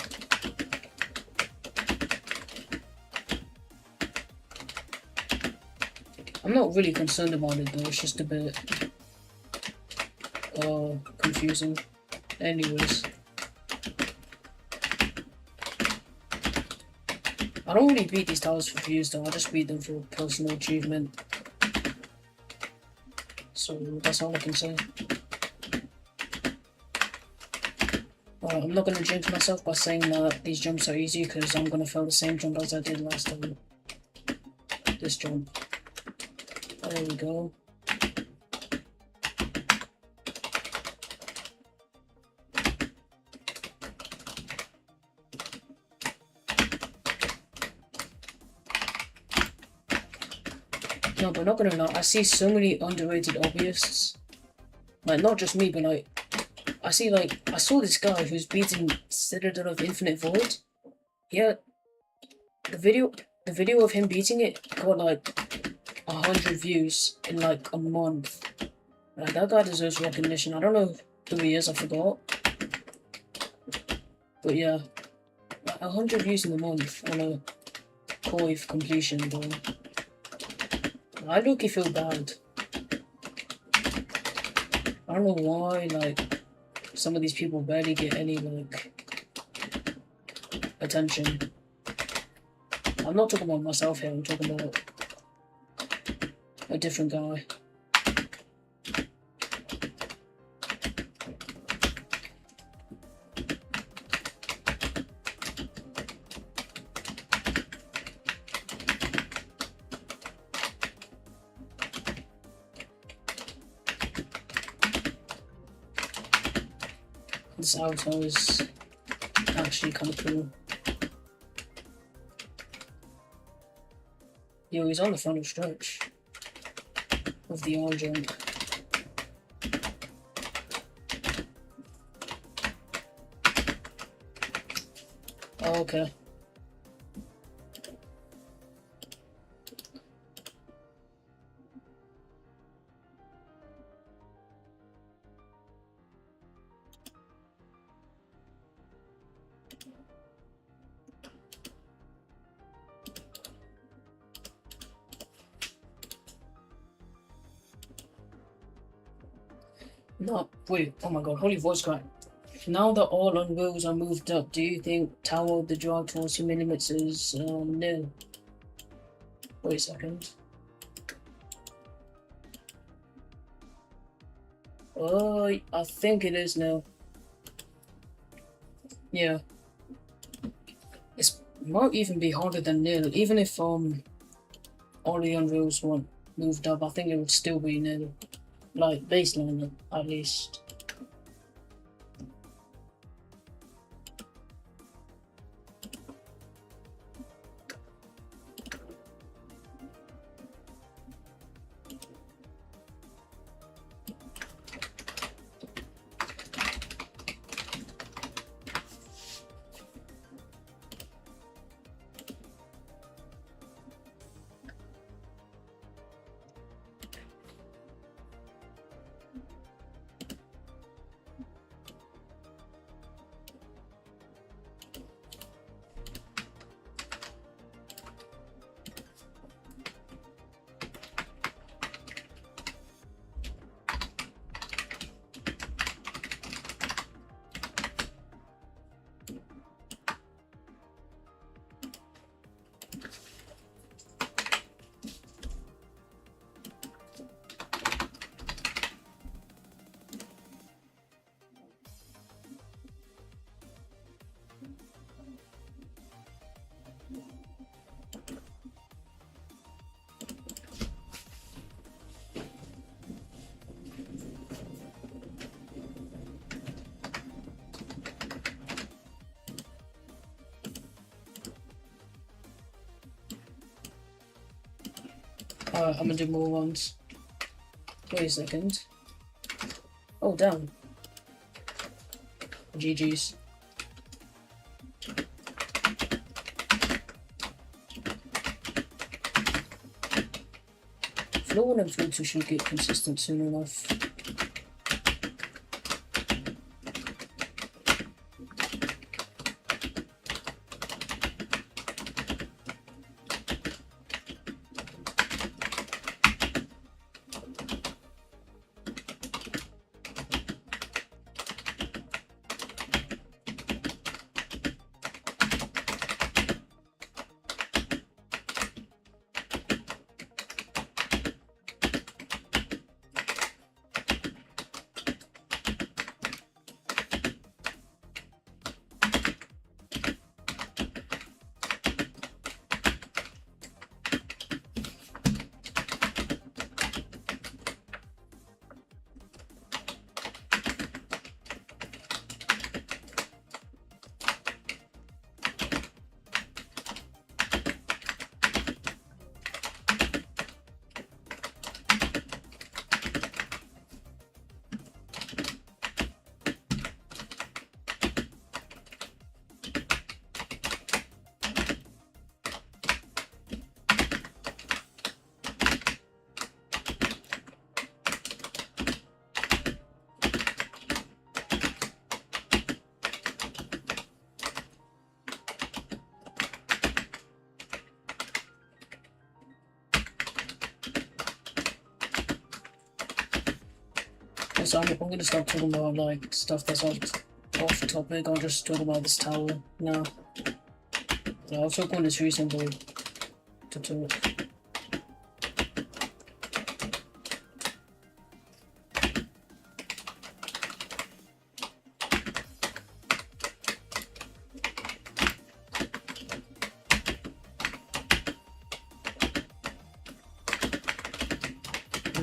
I'm not really concerned about it though, it's just a bit confusing. Anyways. I don't really beat these towers for views though, I just beat them for personal achievement. So that's all I can say. I'm not going to jinx myself by saying that these jumps are easy because I'm going to fail the same jump as I did last time. This jump. There we go. No, but not gonna lie, I see so many underrated hobbyists. Like, not just me, but like, I saw this guy who's beating Citadel of Infinite Void. Yeah, the video of him beating it got like 100 views in like a month. Like, that guy deserves recognition. I don't know who he is, I forgot. But yeah, like 100 views in a month on a tovh completion, bro. I look-y feel bad. I don't know why, like, some of these people barely get any, like, attention. I'm not talking about myself here, I'm talking about a different guy. This outro is actually kind of cool. Yo, he's on the final stretch of the arm jump. Oh, okay. No, wait, oh my god, holy voice crack. Now that all on wheels are moved up, do you think tower of the drive towards human limits is nil? Wait a second. I think it is now. Yeah. It might even be harder than nil. Even if all the unreals weren't moved up, I think it would still be nil. Like baseline at least. I'm gonna do more ones. Wait a second. Oh, damn. GG's. Floor 1 and floor 2 should get consistent soon enough. So I'm gonna start talking about like stuff that's off topic. I'll just talk about this tower now. So I'll talk on this recently to talk.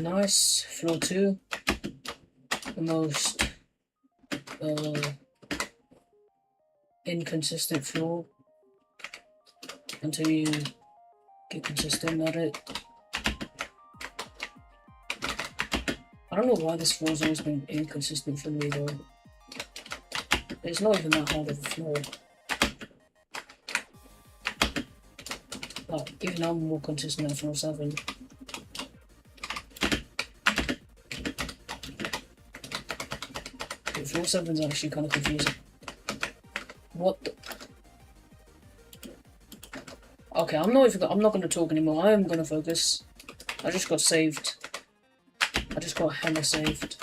Nice, floor 2. The most inconsistent floor until you get consistent at it. I don't know why this floor's always been inconsistent for me though. It's not even that hard of a floor. Like, even I'm more consistent than floor 7. Floor 7 is actually kind of confusing. What the? Okay, I'm not gonna talk anymore. I am gonna focus. I just got saved. I just got hella saved.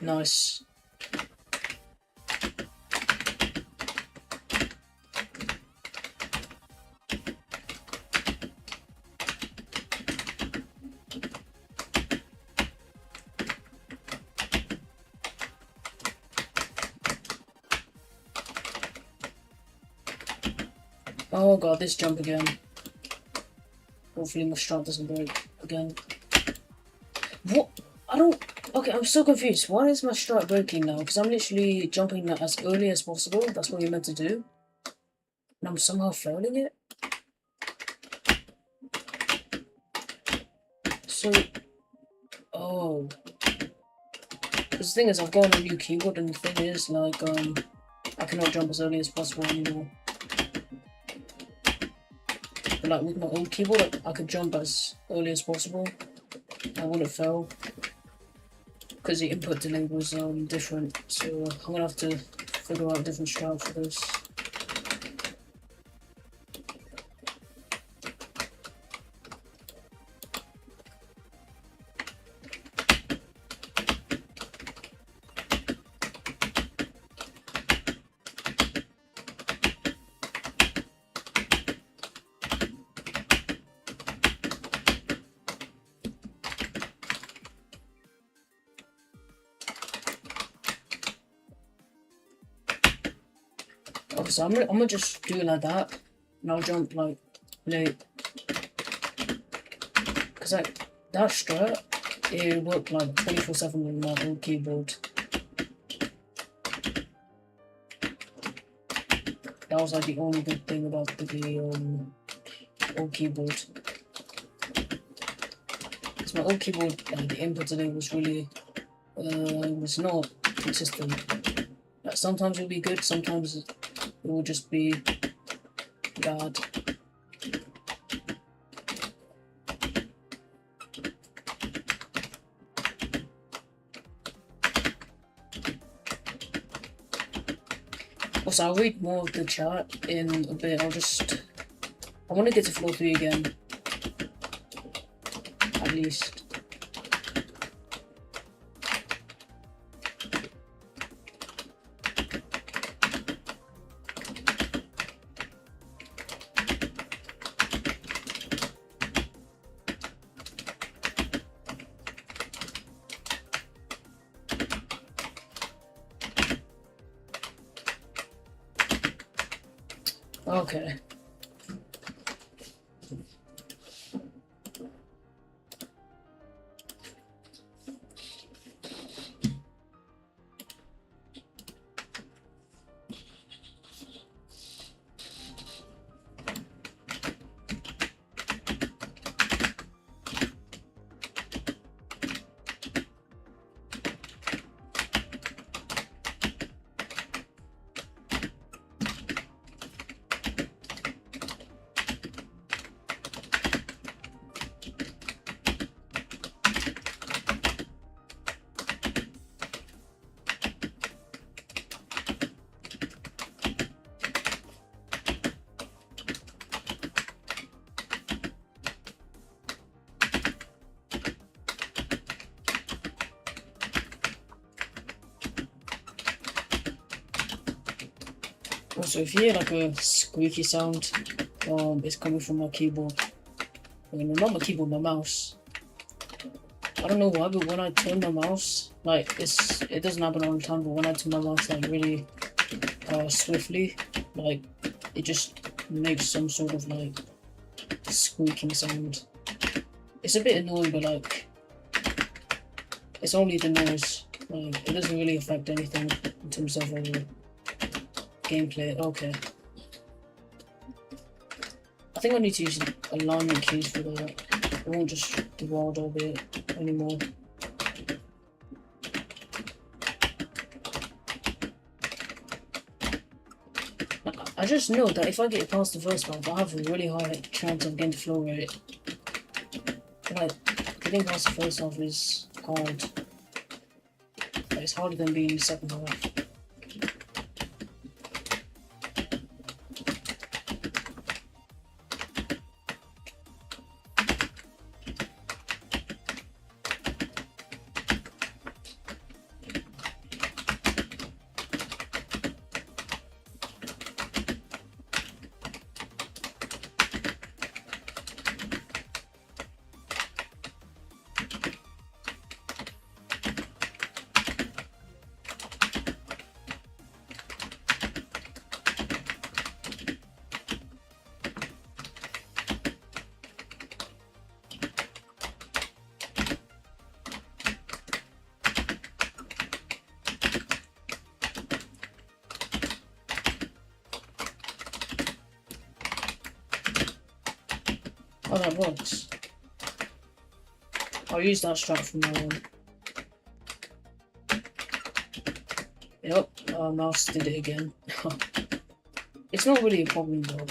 Nice. Oh god, this jump again. Hopefully my strap doesn't break again. What? I don't... Okay, I'm so confused. Why is my strap breaking now? Because I'm literally jumping as early as possible. That's what you're meant to do. And I'm somehow failing it. So... Oh. Because the thing is, I've got a new keyboard, and the thing is, like, I cannot jump as early as possible anymore. But like with my old keyboard, I could jump as early as possible. I wouldn't fail. Because the input delay was different. So I'm gonna have to figure out a different strat for this. Okay, so I'm gonna just do it like that, and I'll jump like late. Cause like that strat, it worked like 24/7 with my old keyboard. That was like the only good thing about the old keyboard. Cause my old keyboard, like the input today was really was not consistent. Like sometimes it would be good, sometimes it would just be bad. Also, I'll read more of the chat in a bit. I want to get to floor 3 again. At least. Okay. Also, if you hear like a squeaky sound, it's coming from my keyboard. I mean, not my keyboard, my mouse. I don't know why, but when I turn my mouse, like it doesn't happen all the time, but when I turn my mouse like really swiftly, like it just makes some sort of like squeaking sound. It's a bit annoying, but like it's only the noise. Like it doesn't really affect anything in terms of gameplay. Okay. I think I need to use alignment keys for that. I won't just divide all of it anymore. I just know that if I get past the first round, I have a really high chance of getting the flow rate. Like, getting past the first half is hard. Like, it's harder than being in the second half. that works. I'll use that strat from now on. Yep, mouse did it again. It's not really a problem though.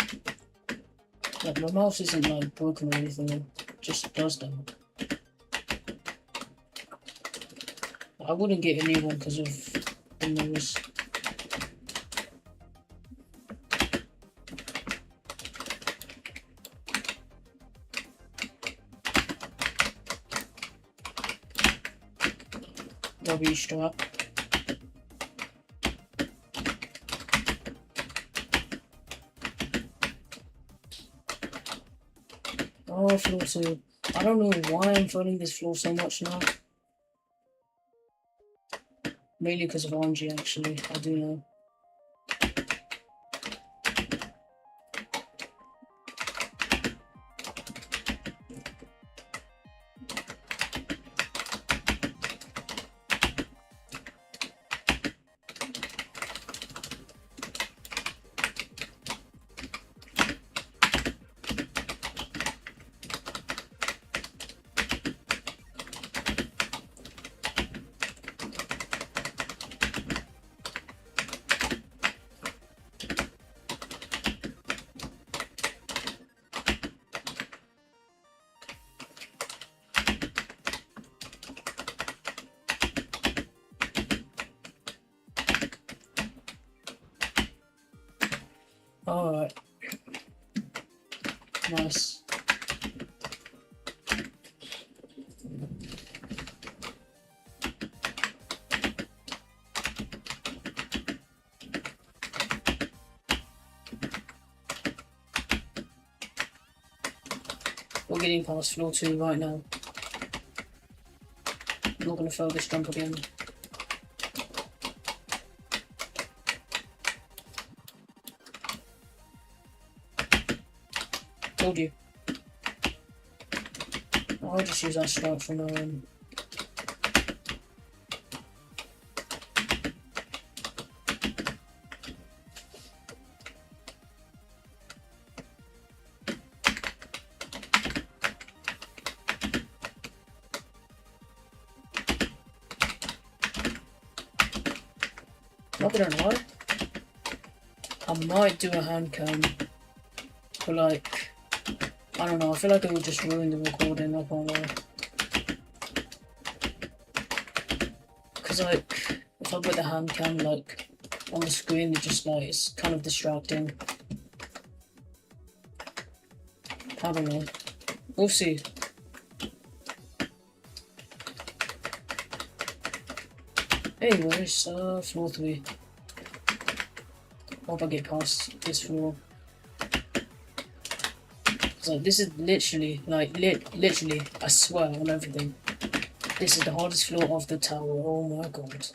Like, my mouse isn't like broken or anything, it just does that. I wouldn't get a new one because of the noise. W strap. Oh, floor 2. I don't know why I'm feeling this floor so much now. Mainly because of RNG, actually. I do know. Alright. Nice. We're getting past floor 2 right now. I'm not gonna fail this jump again. Told you. I'll just use that strat from now on. Not gonna lie, I might do a hand cam, but like, I don't know, I feel like it would just ruin the recording, I can't lie. Cause like, if I put the hand cam like on the screen, it just like, it's kind of distracting. I don't know, we'll see. Anyways, floor 3. Hope I get past this floor. So this is literally, like, literally, I swear on everything. This is the hardest floor of the tower. Oh my god.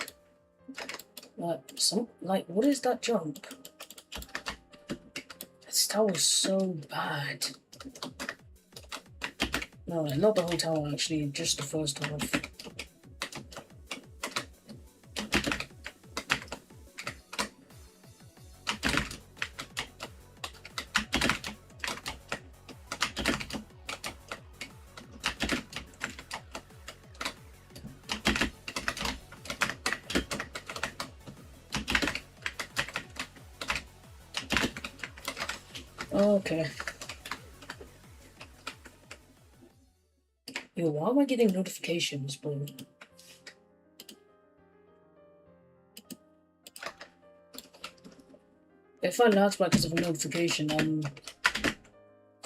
Like, what is that jump? This tower is so bad. No, not the whole tower actually, just the first half. Okay. Yo, why am I getting notifications, bro? If I lag because of a notification,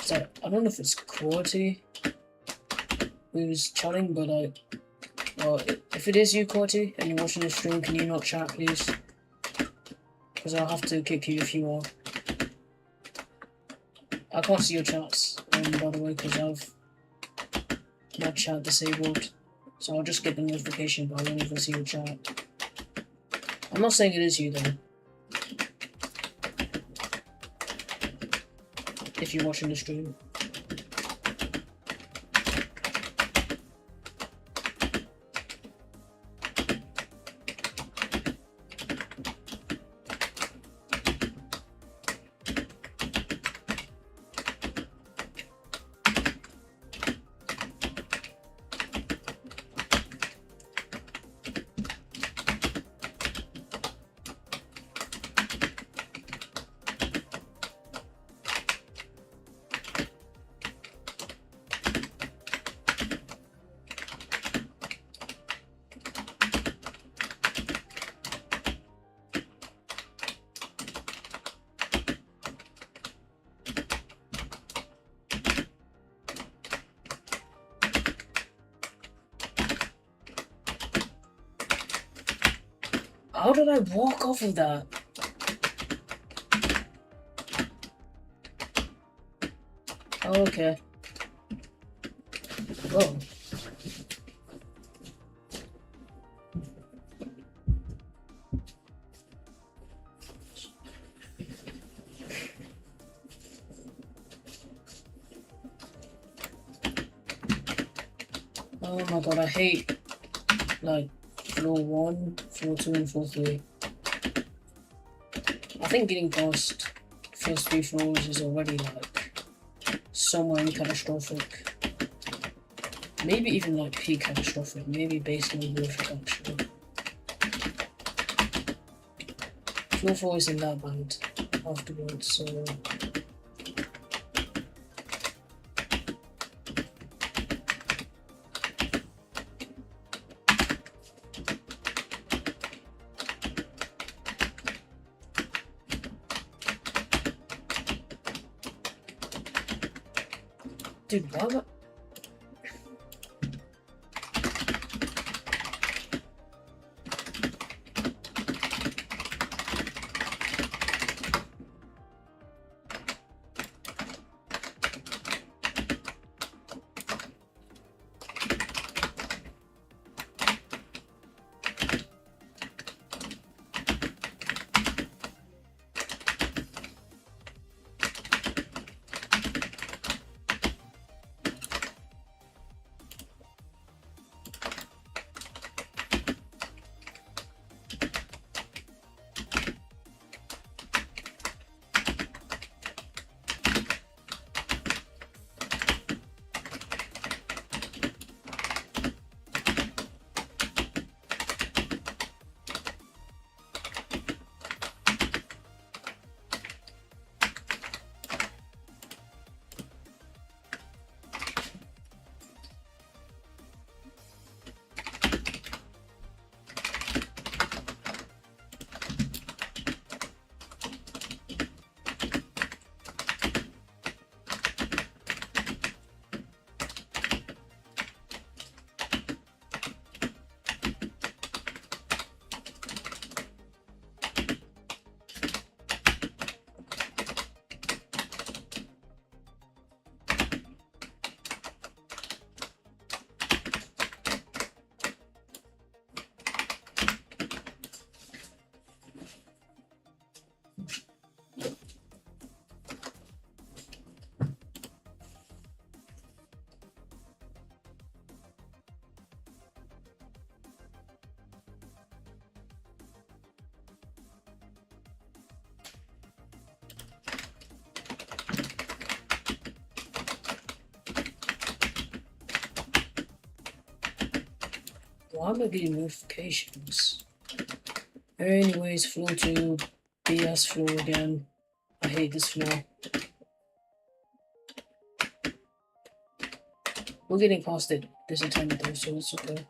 so I don't know if it's quality who's chatting, but if it is you, Quality, and you're watching the stream, can you not chat, please? Because I'll have to kick you if you are. I can't see your chats, by the way, because I've my chat disabled. So I'll just get the notification, but I won't even see your chat. I'm not saying it is you, though. If you're watching the stream. How did I walk off of that? Oh, okay. Whoa. Oh my god, I hate like floor 1, floor 2, and floor 3. I think getting past first 3 floors is already like somewhere catastrophic. Maybe even like peak catastrophic. Maybe basically worth it actually. Floor 4 isn't that bad afterwards, so. Dude, why am I? Why am I getting notifications? Anyways, floor 2, BS floor again. I hate this floor. We're getting past it this attempt though, so it's okay.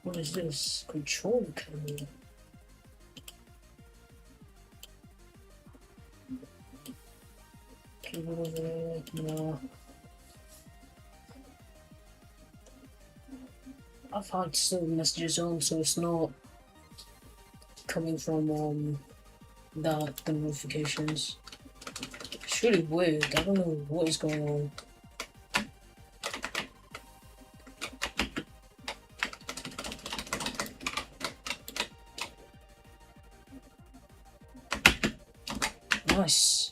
What is this? Control camera. Keyboard over there. No. I've had some messages on, so it's not coming from the notifications. It's really weird. I don't know what is going on. Nice.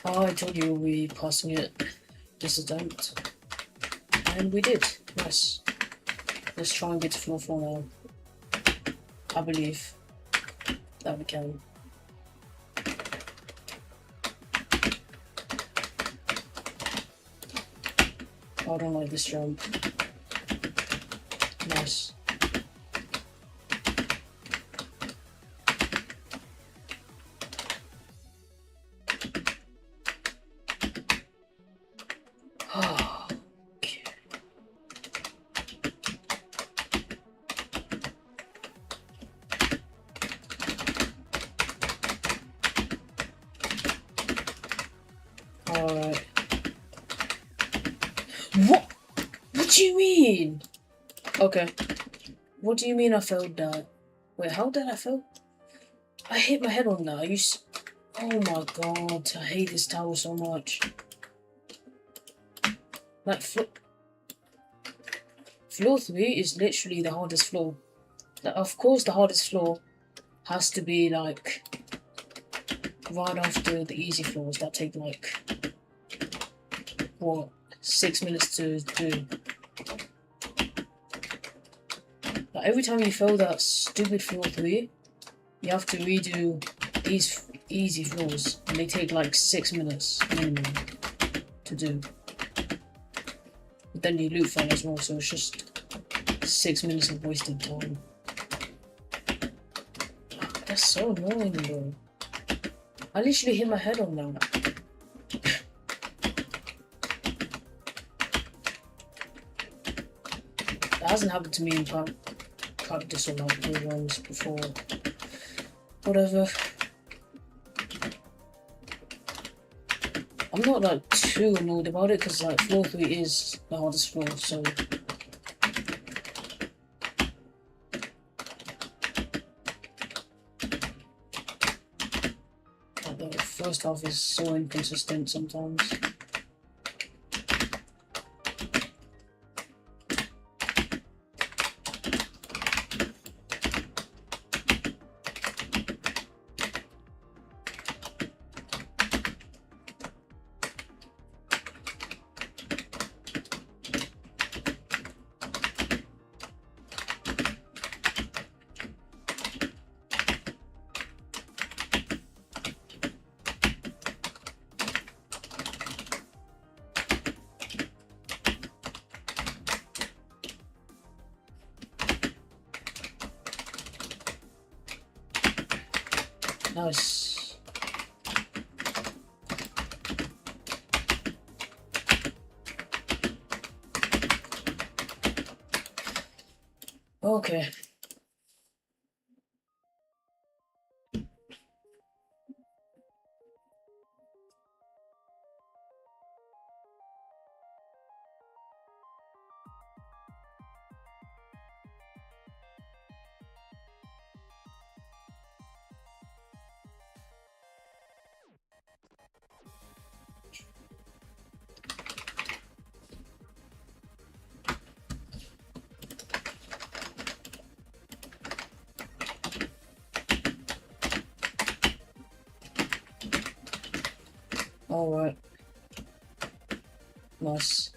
I told you we'll be passing it this attempt. And we did. Yes. Let's try and get to floor 4 now. I believe that we can. I don't like this jump. Nice. Alright. What? What do you mean? Okay. What do you mean I failed that? Wait, how did I fail? I hit my head on that. Oh my god, I hate this tower so much. Like, floor 3 is literally the hardest floor. Like, of course, the hardest floor has to be like right after the easy floors that take like what 6 minutes to do. Like, every time you fail that stupid floor 3, you have to redo these easy floors, and they take like 6 minutes minimum to do. But then you loot fail as well, so it's just 6 minutes of wasted time. That's so annoying, bro. I literally hit my head on that. That hasn't happened to me in practice or like play runs before. Whatever. I'm not like too annoyed about it because like floor 3 is the hardest floor, so like, the first half is so inconsistent sometimes. Nice. Okay. Alright. Nice.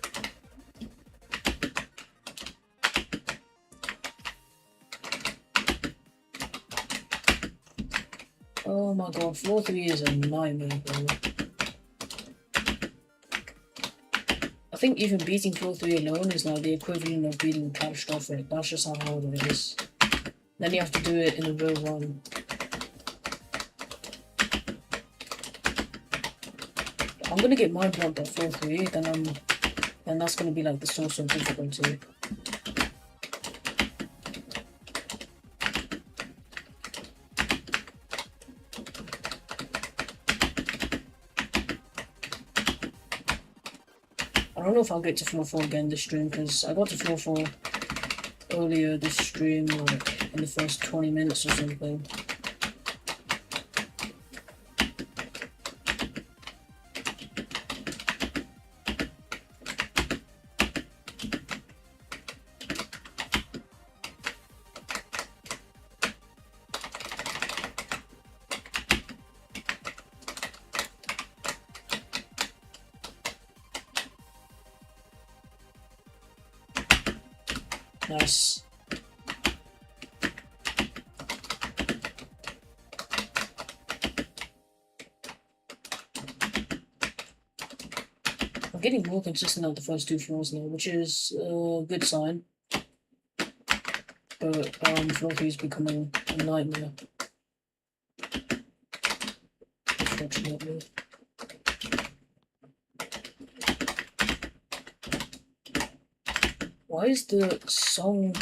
Oh my god, floor 3 is a nightmare, bro. I think even beating floor 3 alone is like the equivalent of beating catastrophic. That's just how hard it is. Then you have to do it in a real run. I'm gonna get mine blocked at floor 3, then that's gonna be like the source of difficulty. I don't know if I'll get to floor 4 again this stream, because I got to floor 4 earlier this stream, like in the first 20 minutes or something. Nice. I'm getting more consistent at the first 2 floors now, which is a good sign. But floor 3 is becoming a nightmare. Unfortunately. Why is the song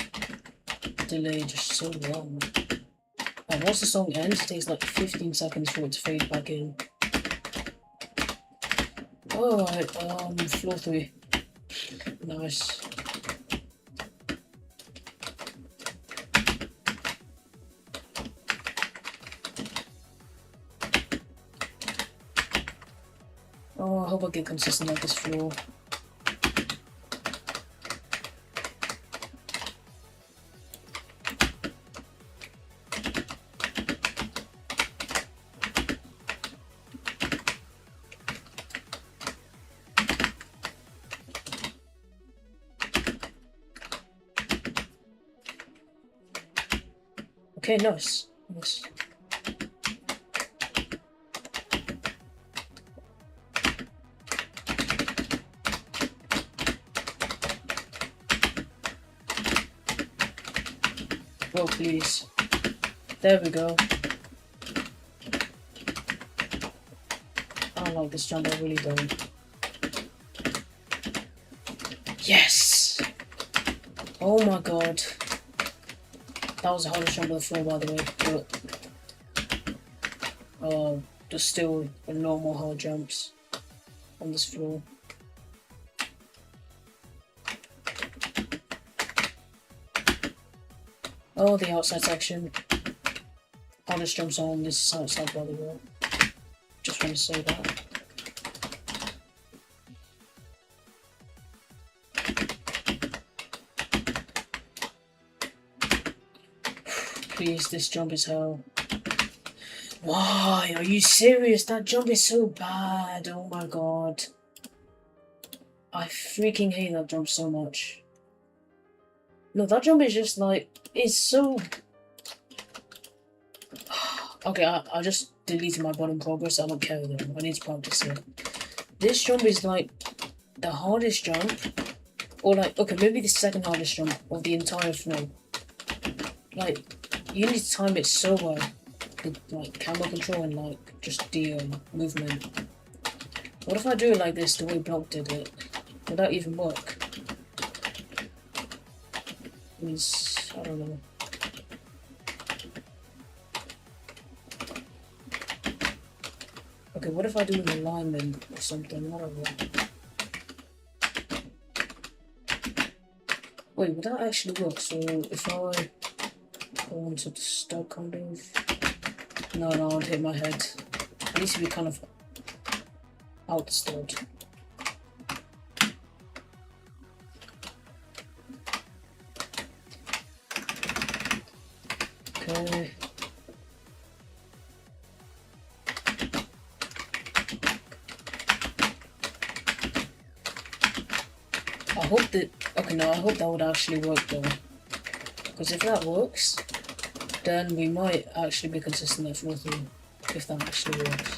delay just so long? And once the song ends, it takes like 15 seconds for it to fade back in. Alright, floor 3. Nice. Oh, I hope I get consistent at this floor. Okay, nice. Nice. Oh, please. There we go. I don't like this jump, I really don't. Yes! Oh my god. That was the hardest jump of the floor, by the way, but there's still a lot more hard jumps on this floor. Oh, the outside section. Hardest jumps on this outside, by the way. Just want to say that. Please, this jump is hell. Why? Are you serious? That jump is so bad. Oh my god. I freaking hate that jump so much. No, that jump is just like, it's so... Okay, I just deleted my bottom progress. I don't care though. I need to practice it. This jump is like the hardest jump. Or like, okay, maybe the second hardest jump of the entire floor. Like, you need to time it so well. With, like, camera control and, like, just the movement. What if I do it like this, the way Block did it? Would that even work? I don't know. Okay, what if I do an alignment or something? I don't know. Wait, would that actually work? So, if I go onto the start kind of... No, I would hit my head. It needs to be kind of out the start. Okay. I hope that... Okay, no, I hope that would actually work though. Because if that works, then we might actually be consistent at 4-3. If that actually works.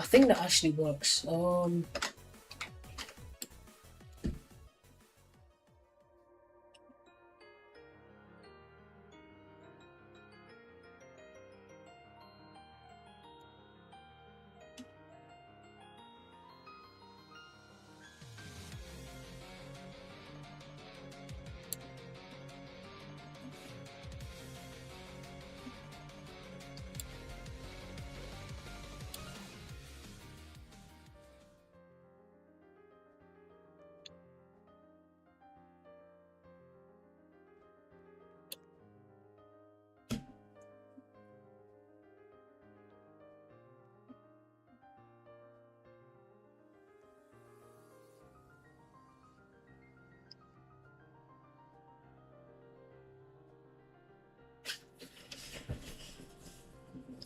think that actually works.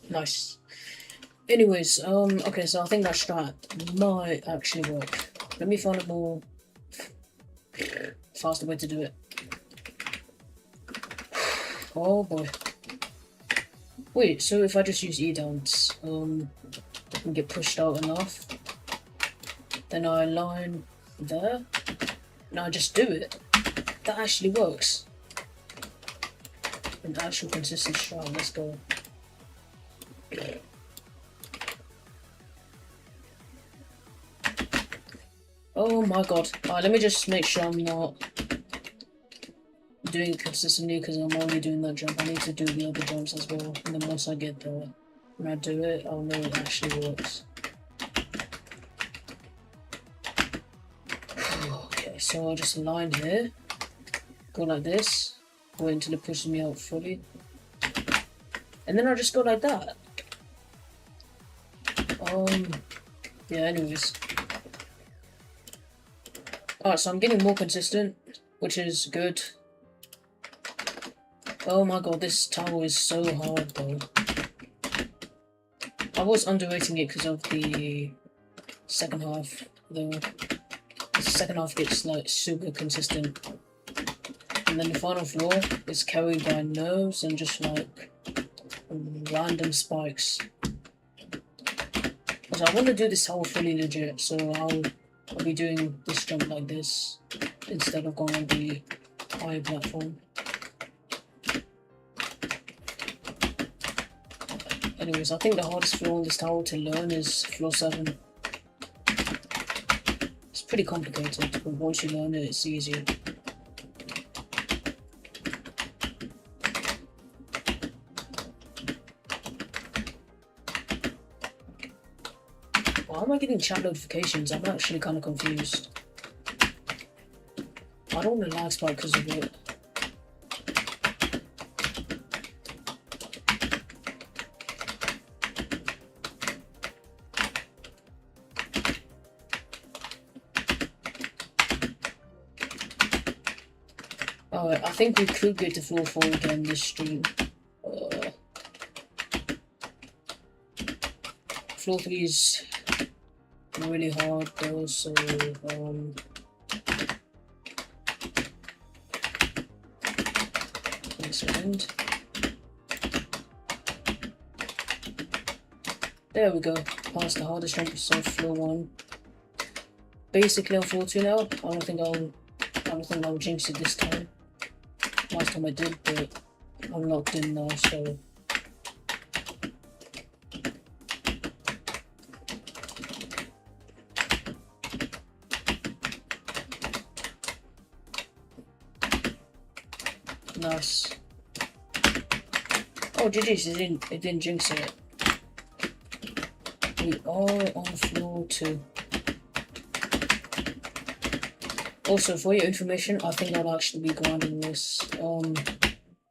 Nice. Anyways, okay, so I think that strat might actually work. Let me find a more faster way to do it. Oh boy. Wait, so if I just use E-dance, I can get pushed out enough. Then I align there. Now I just do it. That actually works. An actual consistent strat, let's go. Oh my god. Alright, let me just make sure I'm not doing it consistently because I'm only doing that jump. I need to do the other jumps as well. And then once I get there, when I do it, I'll know it actually works. Okay, so I'll just align here. Go like this. Wait until it pushes me out fully. And then I'll just go like that. Yeah, anyways. Alright, so I'm getting more consistent, which is good. Oh my god, this tower is so hard though. I was underrating it because of the second half, though. The second half gets like super consistent. And then the final floor is carried by nerves and just like random spikes. So I want to do this tower fully legit, so I'll be doing this jump like this instead of going on the higher platform. Anyways, I think the hardest floor on this tower to learn is floor 7. It's pretty complicated, but once you learn it, it's easy. Why am I getting chat notifications? I'm actually kind of confused. I don't want to lag spike because of it. Alright, I think we could get to floor 4 again this stream. Floor 3 is really hard though, so one second. There we go. Past the hardest jump, so floor 1. Basically on floor 2 now. I don't think I'll jinx it this time. Last time I did, but I'm locked in now, so nice. Oh, GG's, it didn't jinx it. We are on floor 2. Also, for your information, I think I'll actually be grinding this.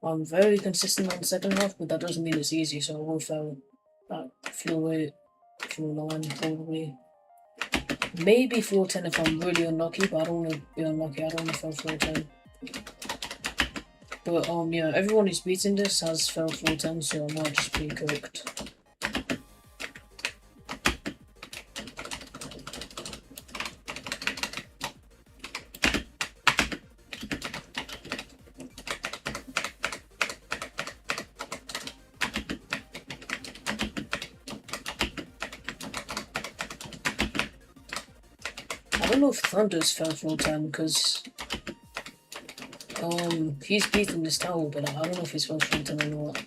I'm very consistent on the second half, but that doesn't mean it's easy, so I will fail at floor 8, floor 9, probably. Maybe floor 10 if I'm really unlucky, but I don't want to be unlucky. I don't want to fail floor 10. But yeah, everyone who's beaten this has failed floor 10, so I might just be cooked. don't know if Thunder's fell floor 10 because he's beating this tower, but I don't know if he's fell floor 10 or not.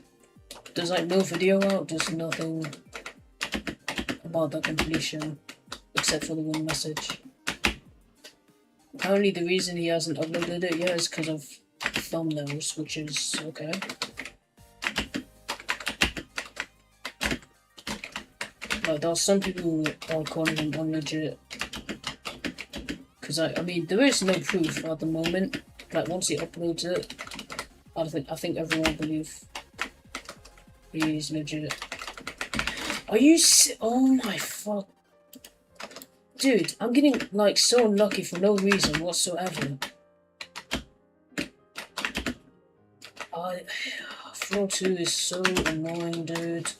There's like no video out, there's nothing about that completion except for the one message. Apparently the reason he hasn't uploaded it yet is because of thumbnails, which is okay. Like, there are some people who are calling him unlegit. Because I mean, there is no proof at the moment. Like, once he uploads it, I think everyone will believe he's legit. Are you oh my fuck. Dude, I'm getting like so unlucky for no reason whatsoever. Floor 2 is so annoying, dude.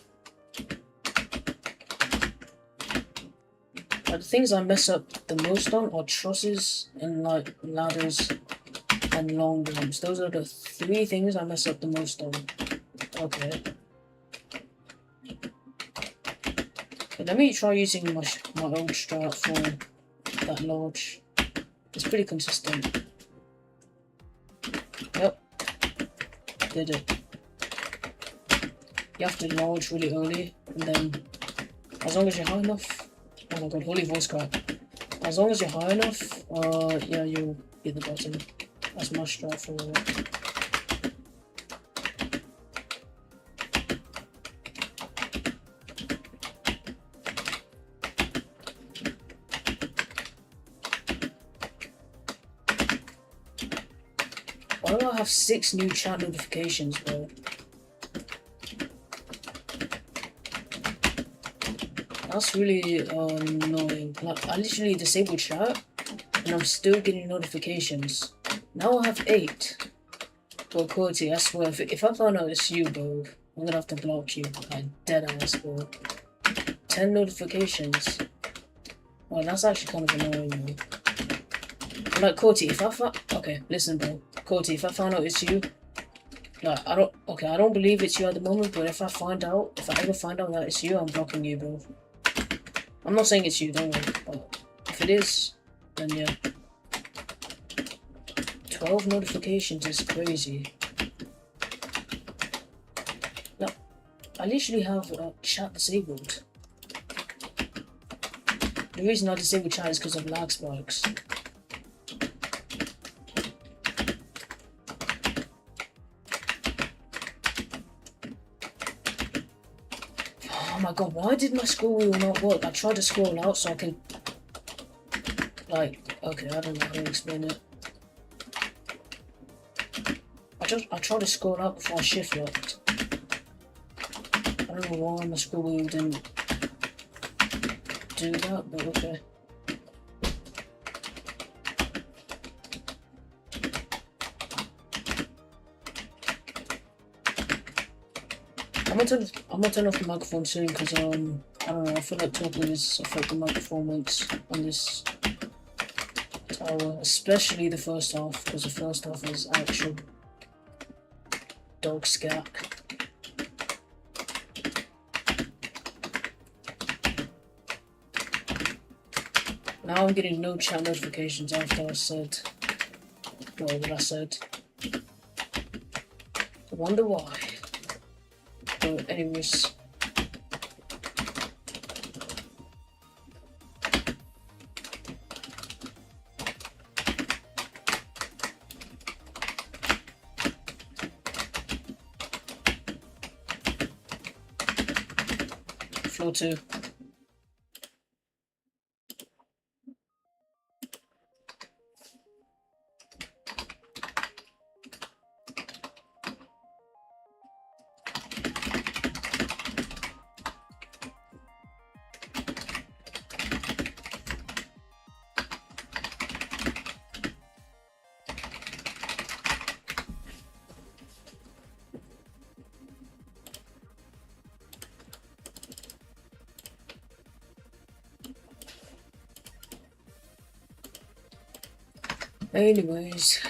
Like, the things I mess up the most on are trusses and like ladders and long jumps. Those are the 3 things I mess up the most on. Okay. But let me try using my old strat for that large. It's pretty consistent. Yep. Did it. You have to large really early, and then as long as you're high enough. Oh my god, holy voice crack. As long as you're high enough, yeah, you'll get the button. That's my strat for it. Why do I have 6 new chat notifications, bro? That's really annoying. Like, I literally disabled chat, and I'm still getting notifications. Now I have 8. Bro, Quality, I swear, if I find out it's you, bro, I'm gonna have to block you. Like, dead ass, bro. 10 notifications. Well, that's actually kind of annoying, man. Like, Quality, if I find... Okay, listen, bro. Quality, if I find out it's you... Like, I don't believe it's you at the moment, but if I ever find out that it's you, I'm blocking you, bro. I'm not saying it's you, don't worry, but if it is, then yeah. 12 notifications is crazy. No, I literally have chat disabled. The reason I disabled chat is because of lag spikes. Oh my god, why did my scroll wheel not work? I tried to scroll out so I can... Like, okay, I don't know how to explain it. I tried to scroll out before I shift locked. I don't know why my scroll wheel didn't do that, but okay. I'm gonna turn off the microphone soon because I don't know, I feel like talking is affecting my performance on this tower, especially the first half, because the first half is actual dog scat. Now I'm getting no chat notifications after I said what I said. I wonder why. But anyways. Floor 2. Anyways,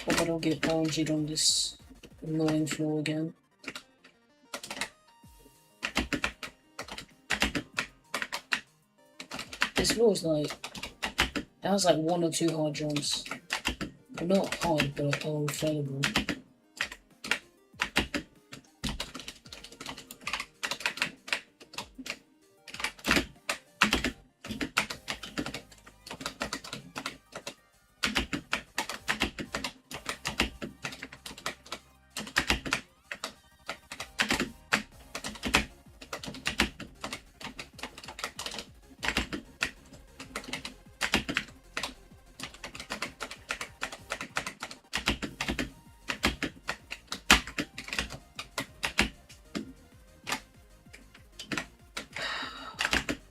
hope I don't get bounjied on this annoying floor again. This floor is like, it has like 1 or 2 hard jumps. Well, not hard, but failable.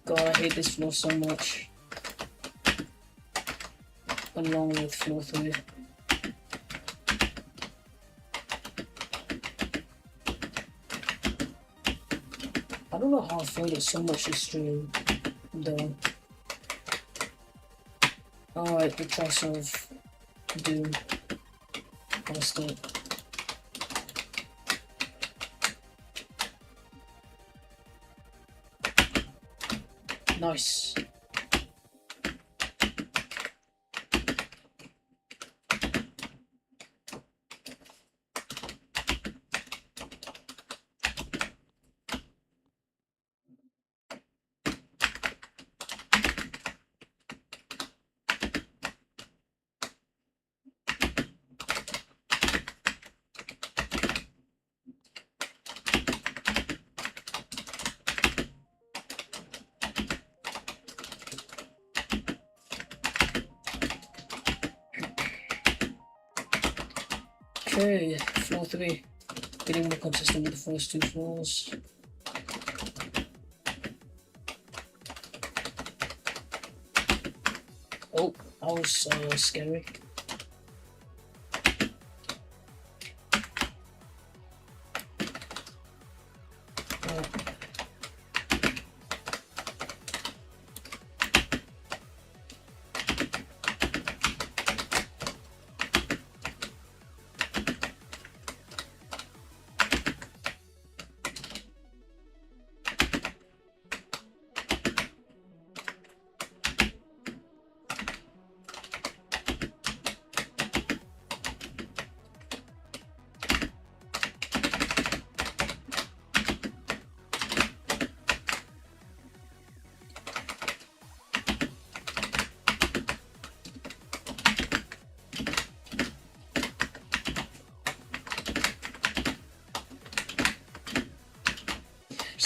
God, I hate this floor so much. Along with floor 3. I don't know how I failed it so much this stream, though. Alright, the choice of Doom. Lost it. Nice. Okay, floor 3. Getting more consistent with the first 2 floors. Oh, that was scary.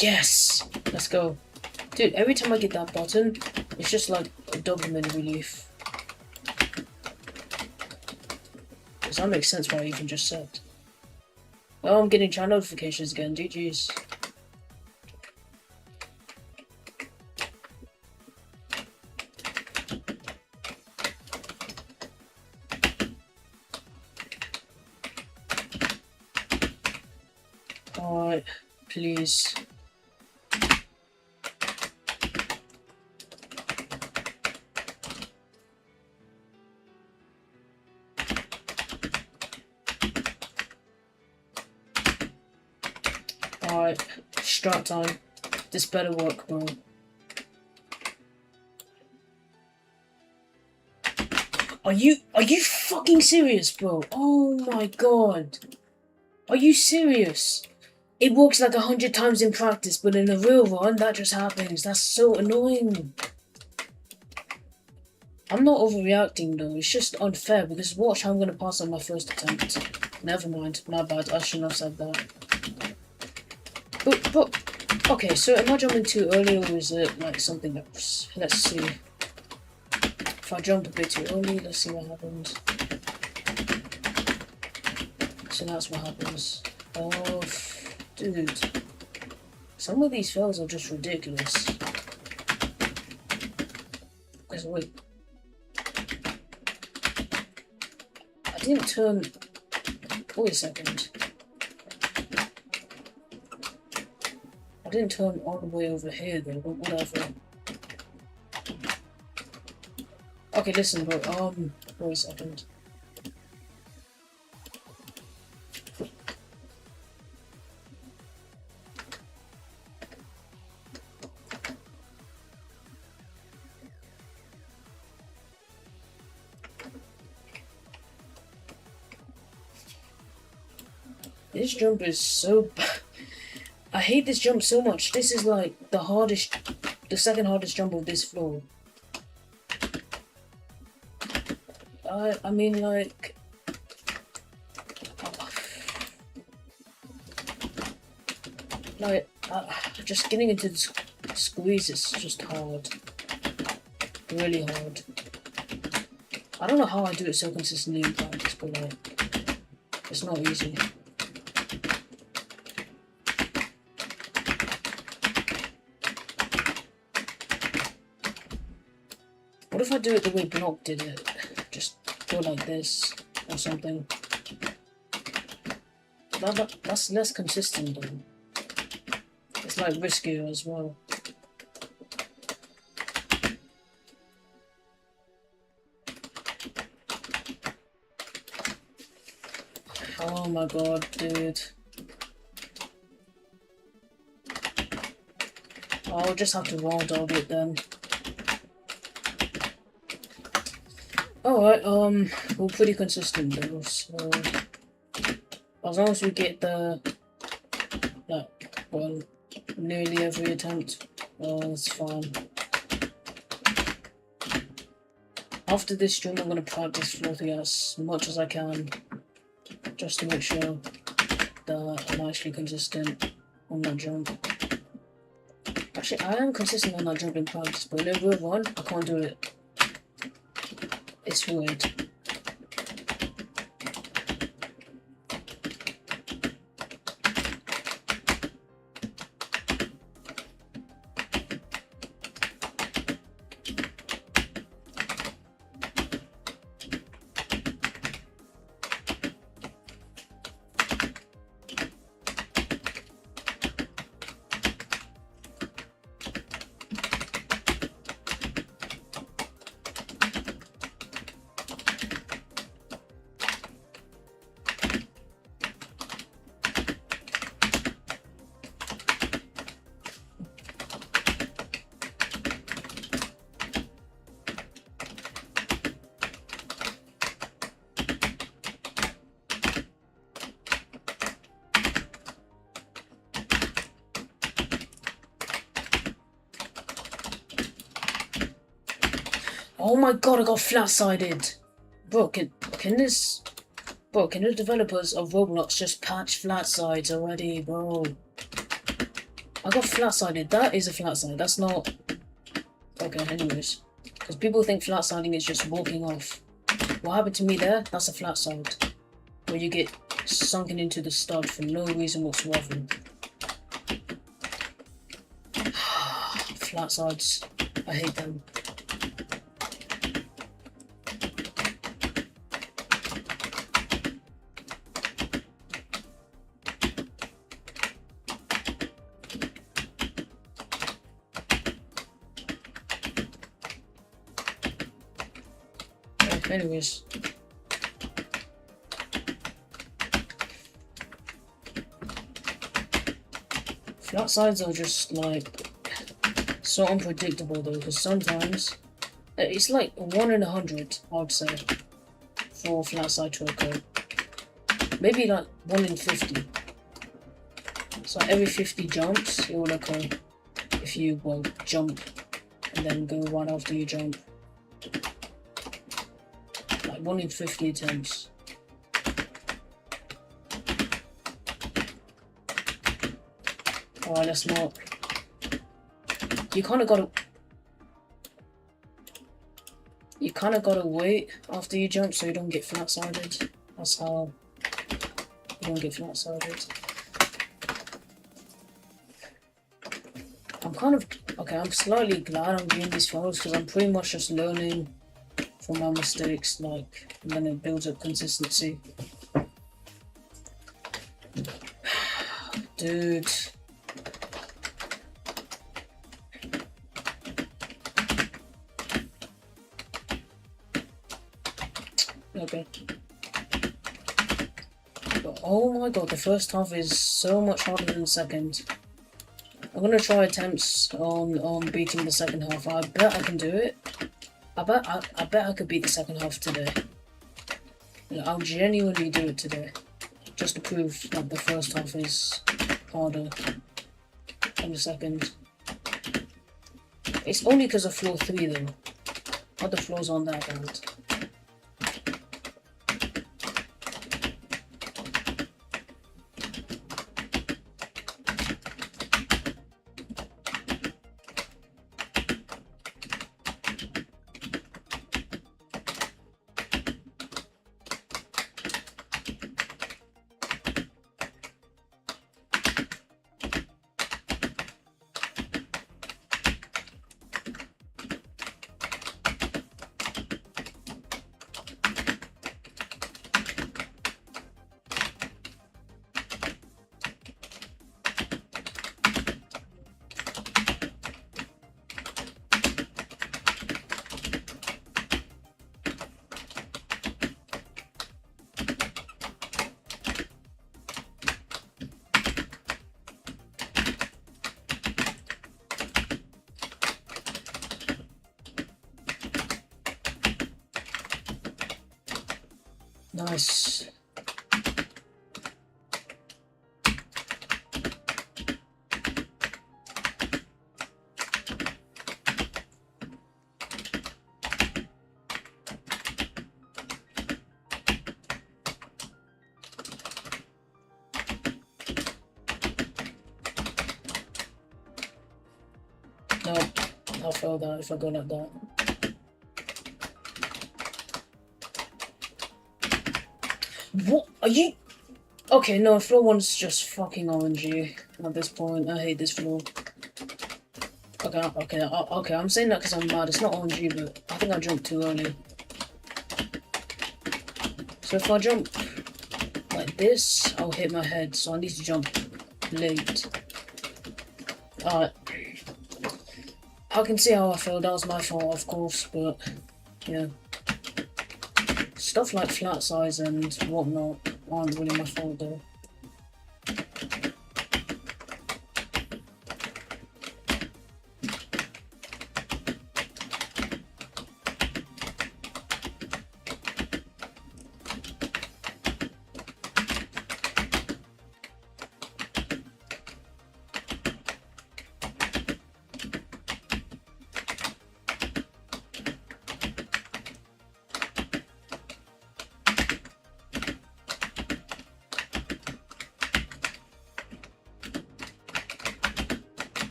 Yes! Let's go. Dude, every time I get that button, it's just like a dopamine relief. Does that make sense what I even just said? Oh, I'm getting chat notifications again, GG's. Alright, please. Alright, strat time. This better work, bro. Are you fucking serious, bro? Oh my god. Are you serious? It works like 100 times in practice, but in a real run, that just happens. That's so annoying. I'm not overreacting though, it's just unfair because watch how I'm gonna pass on my first attempt. Never mind, my bad, I shouldn't have said that. But, okay, so am I jumping too early or is it like something else? Let's see. If I jump a bit too early, let's see what happens. So that's what happens. Oh, dude. Some of these fails are just ridiculous. Because wait. I didn't turn... Wait a second. I didn't turn all the way over here though, but whatever. Okay, listen bro, wait a second. This jump is so bad. I hate this jump so much. This is like the second hardest jump of this floor. I mean, like, just getting into the squeeze is just hard. Really hard. I don't know how I do it so consistently in practice, but like, it's not easy. What if I do it the way Block did it? Just go like this or something. That's less consistent though. It's like riskier as well. Oh my god, dude. I'll just have to raw dog it then. Alright, we're pretty consistent though, so as long as we get the, like, well, nearly every attempt, it's fine. After this stream, I'm gonna practice floating as much as I can, just to make sure that I'm actually consistent on that jump. Actually, I am consistent on that jump in practice, but in real one, I can't do it. It's weird. Oh my god, I got flat-sided! Bro, can the developers of Roblox just patch flat sides already, bro? I got flat-sided. That is a flat side. That's not... Okay, anyways. Because people think flat-siding is just walking off. What happened to me there? That's a flat side. Where you get sunken into the stud for no reason whatsoever. Flat sides. I hate them. Anyways, flat sides are just like so unpredictable though, because sometimes it's like 1 in 100, I would say, for flat side to occur. Maybe like 1 in 50. So every 50 jumps, it will occur if you jump and then go right after you jump. 1 in 50 attempts. Alright, let's not. You kinda gotta wait after you jump so you don't get flat-sided. That's how you don't get flat-sided. I'm slightly glad I'm doing these photos because I'm pretty much just learning from my mistakes, like, and then it builds up consistency. Dude. Okay. But, oh my god, the first half is so much harder than the second. I'm gonna try attempts on beating the second half. I bet I can do it. I bet I could beat the second half today. I'll genuinely do it today. just to prove that the first half is harder than the second. It's only because of floor 3 though. Other floors aren't that bad. Nice. No, I'll fail that if I go like that. What are you? Okay, no, floor 1's just fucking orangey at this point. I hate this floor. Okay, I'm saying that because I'm mad. It's not orangey, but I think I jumped too early. So if I jump like this, I'll hit my head. So I need to jump late. Alright. I can see how I failed. That was my fault, of course, but yeah. Stuff like flat size and whatnot aren't really my fault though.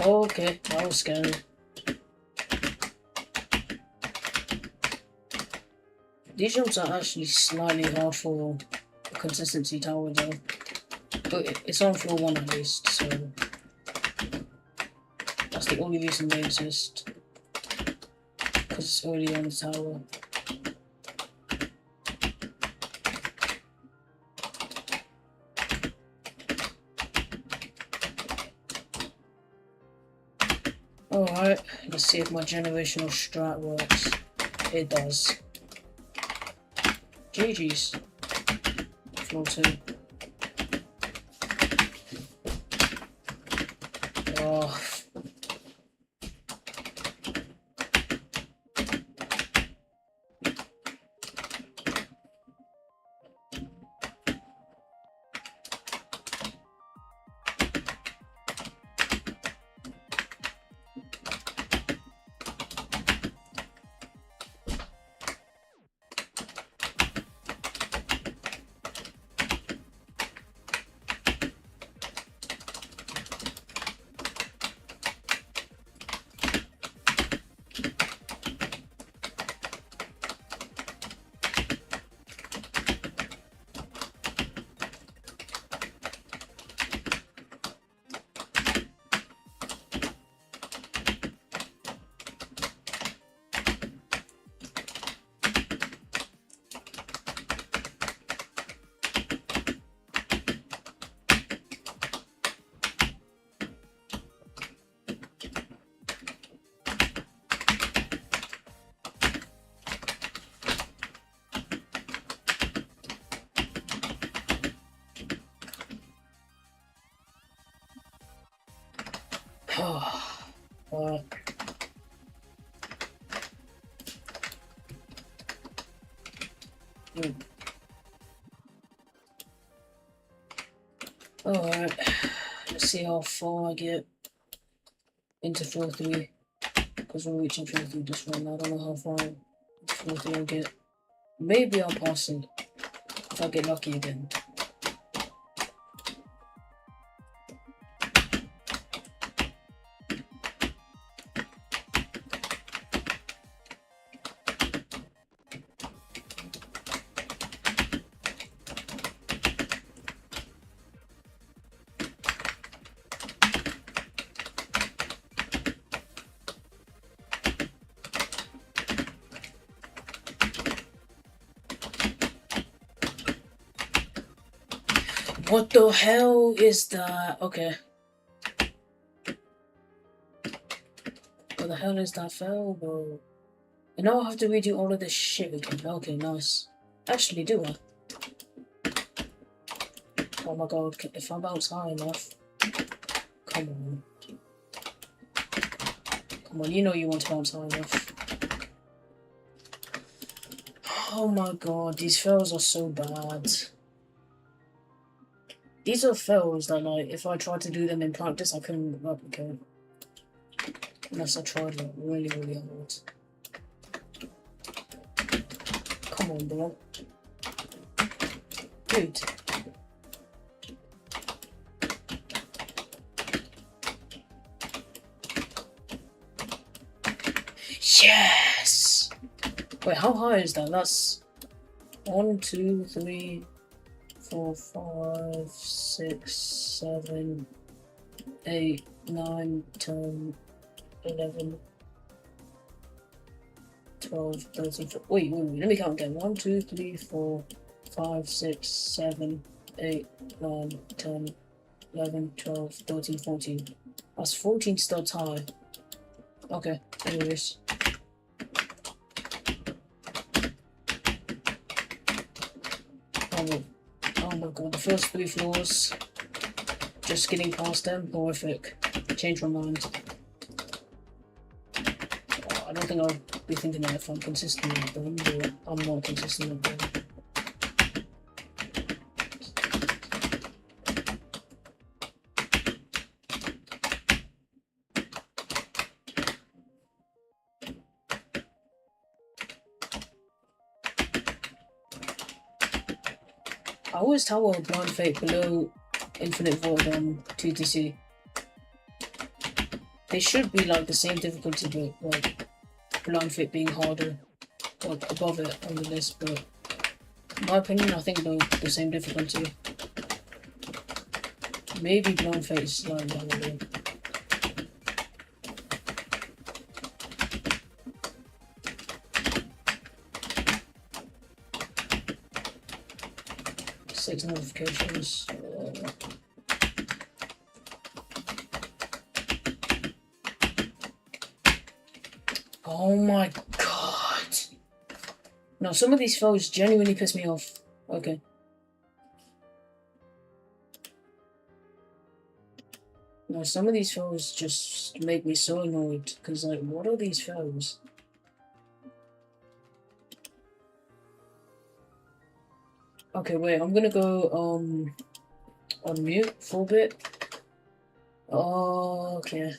Okay, that was scary. These jumps are actually slightly hard for a consistency tower though. But it's on floor 1 at least, so that's the only reason they exist. Because it's already on the tower. Alright, let's see if my generational strat works. It does. GG's. Floor 2. Oh. Alright, let's see how far I get into floor 3. Because we're reaching floor 3 this run. I don't know how far into floor 3 I'll get. Maybe I'll pass it if I get lucky again. What the hell is that? Okay. What the hell is that fell, bro? And now I have to redo all of this shit again. Okay, nice. Actually, do I? Oh my god, if I bounce high enough. Come on. Come on, you know you want to bounce high enough. Oh my god, these fails are so bad. These are fails that, like, if I tried to do them in practice, I couldn't replicate. Unless I tried, like, really, really hard. Come on, bro. Dude. Yes! Wait, how high is that? That's 1, 2, 3, 4, 5, 6, 7, 8, 9, 10, 11, 12, 13, 14. Wait, let me count again. 1, 2, 3, 4, 5, 6, 7, 8, 9, 10, 11, 12, 13, 14. That's 14 studs high. Okay, anyways. Oh my god, the first 3 floors, just getting past them, horrific. Change my mind. I don't think I'll be thinking that if I'm consistent with them, but I'm not consistent with them. I always tower blind fate below infinite void on 2TC. They should be like the same difficulty, but like blind fate being harder, like above it on the list. But in my opinion, I think they're the same difficulty. Maybe blind fate is slightly harder. Six notifications. Oh my god. No, some of these foes genuinely piss me off. Okay. No, some of these foes just make me so annoyed. Because, like, what are these foes? Okay, wait, I'm gonna go, on mute for a bit. Okay.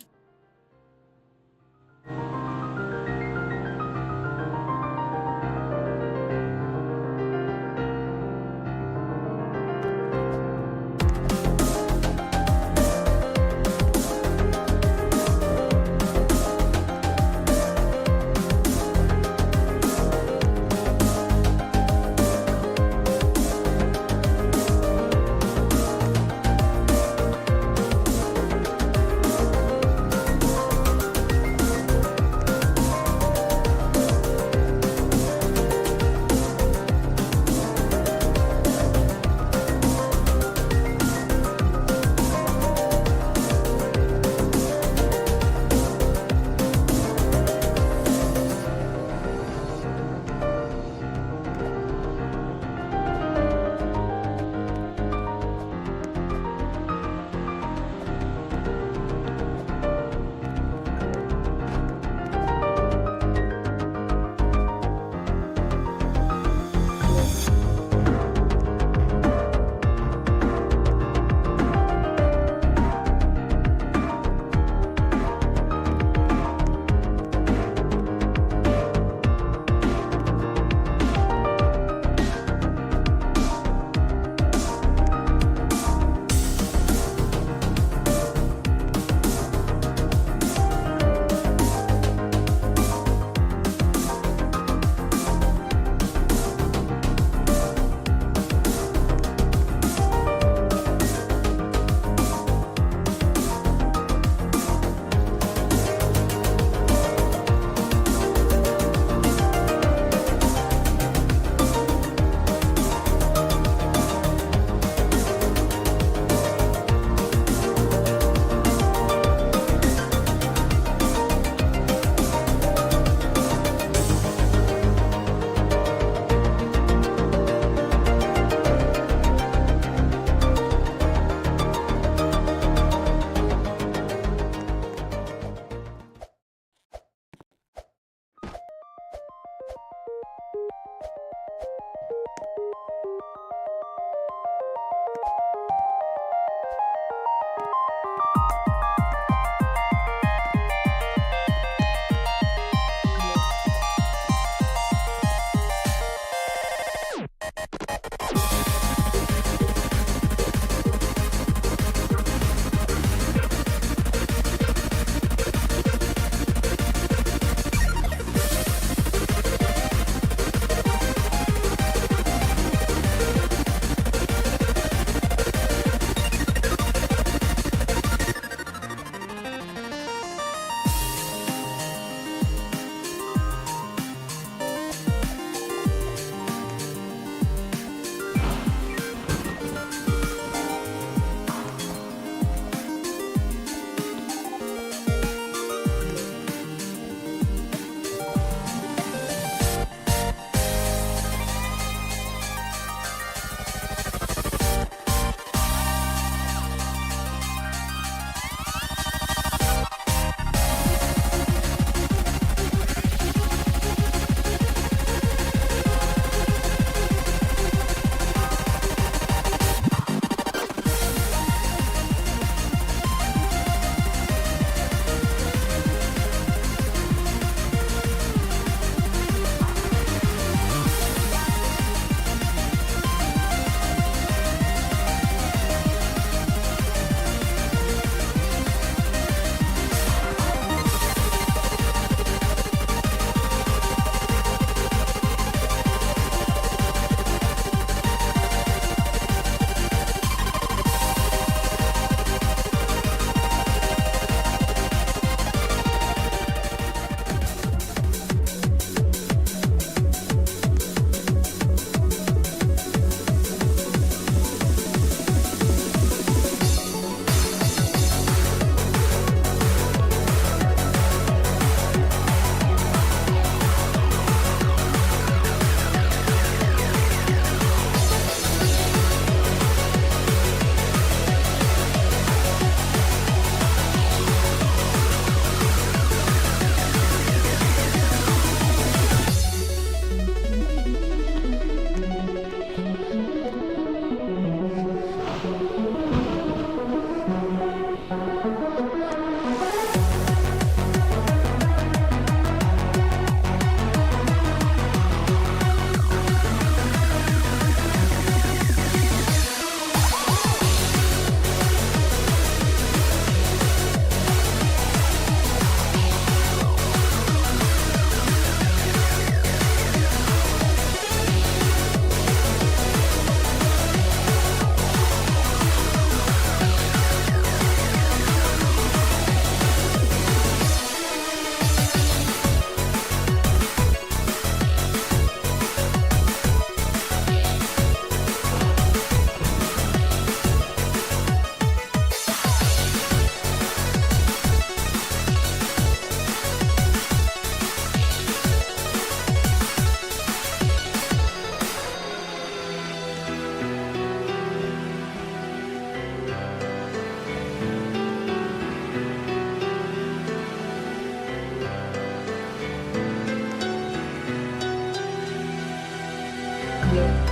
video.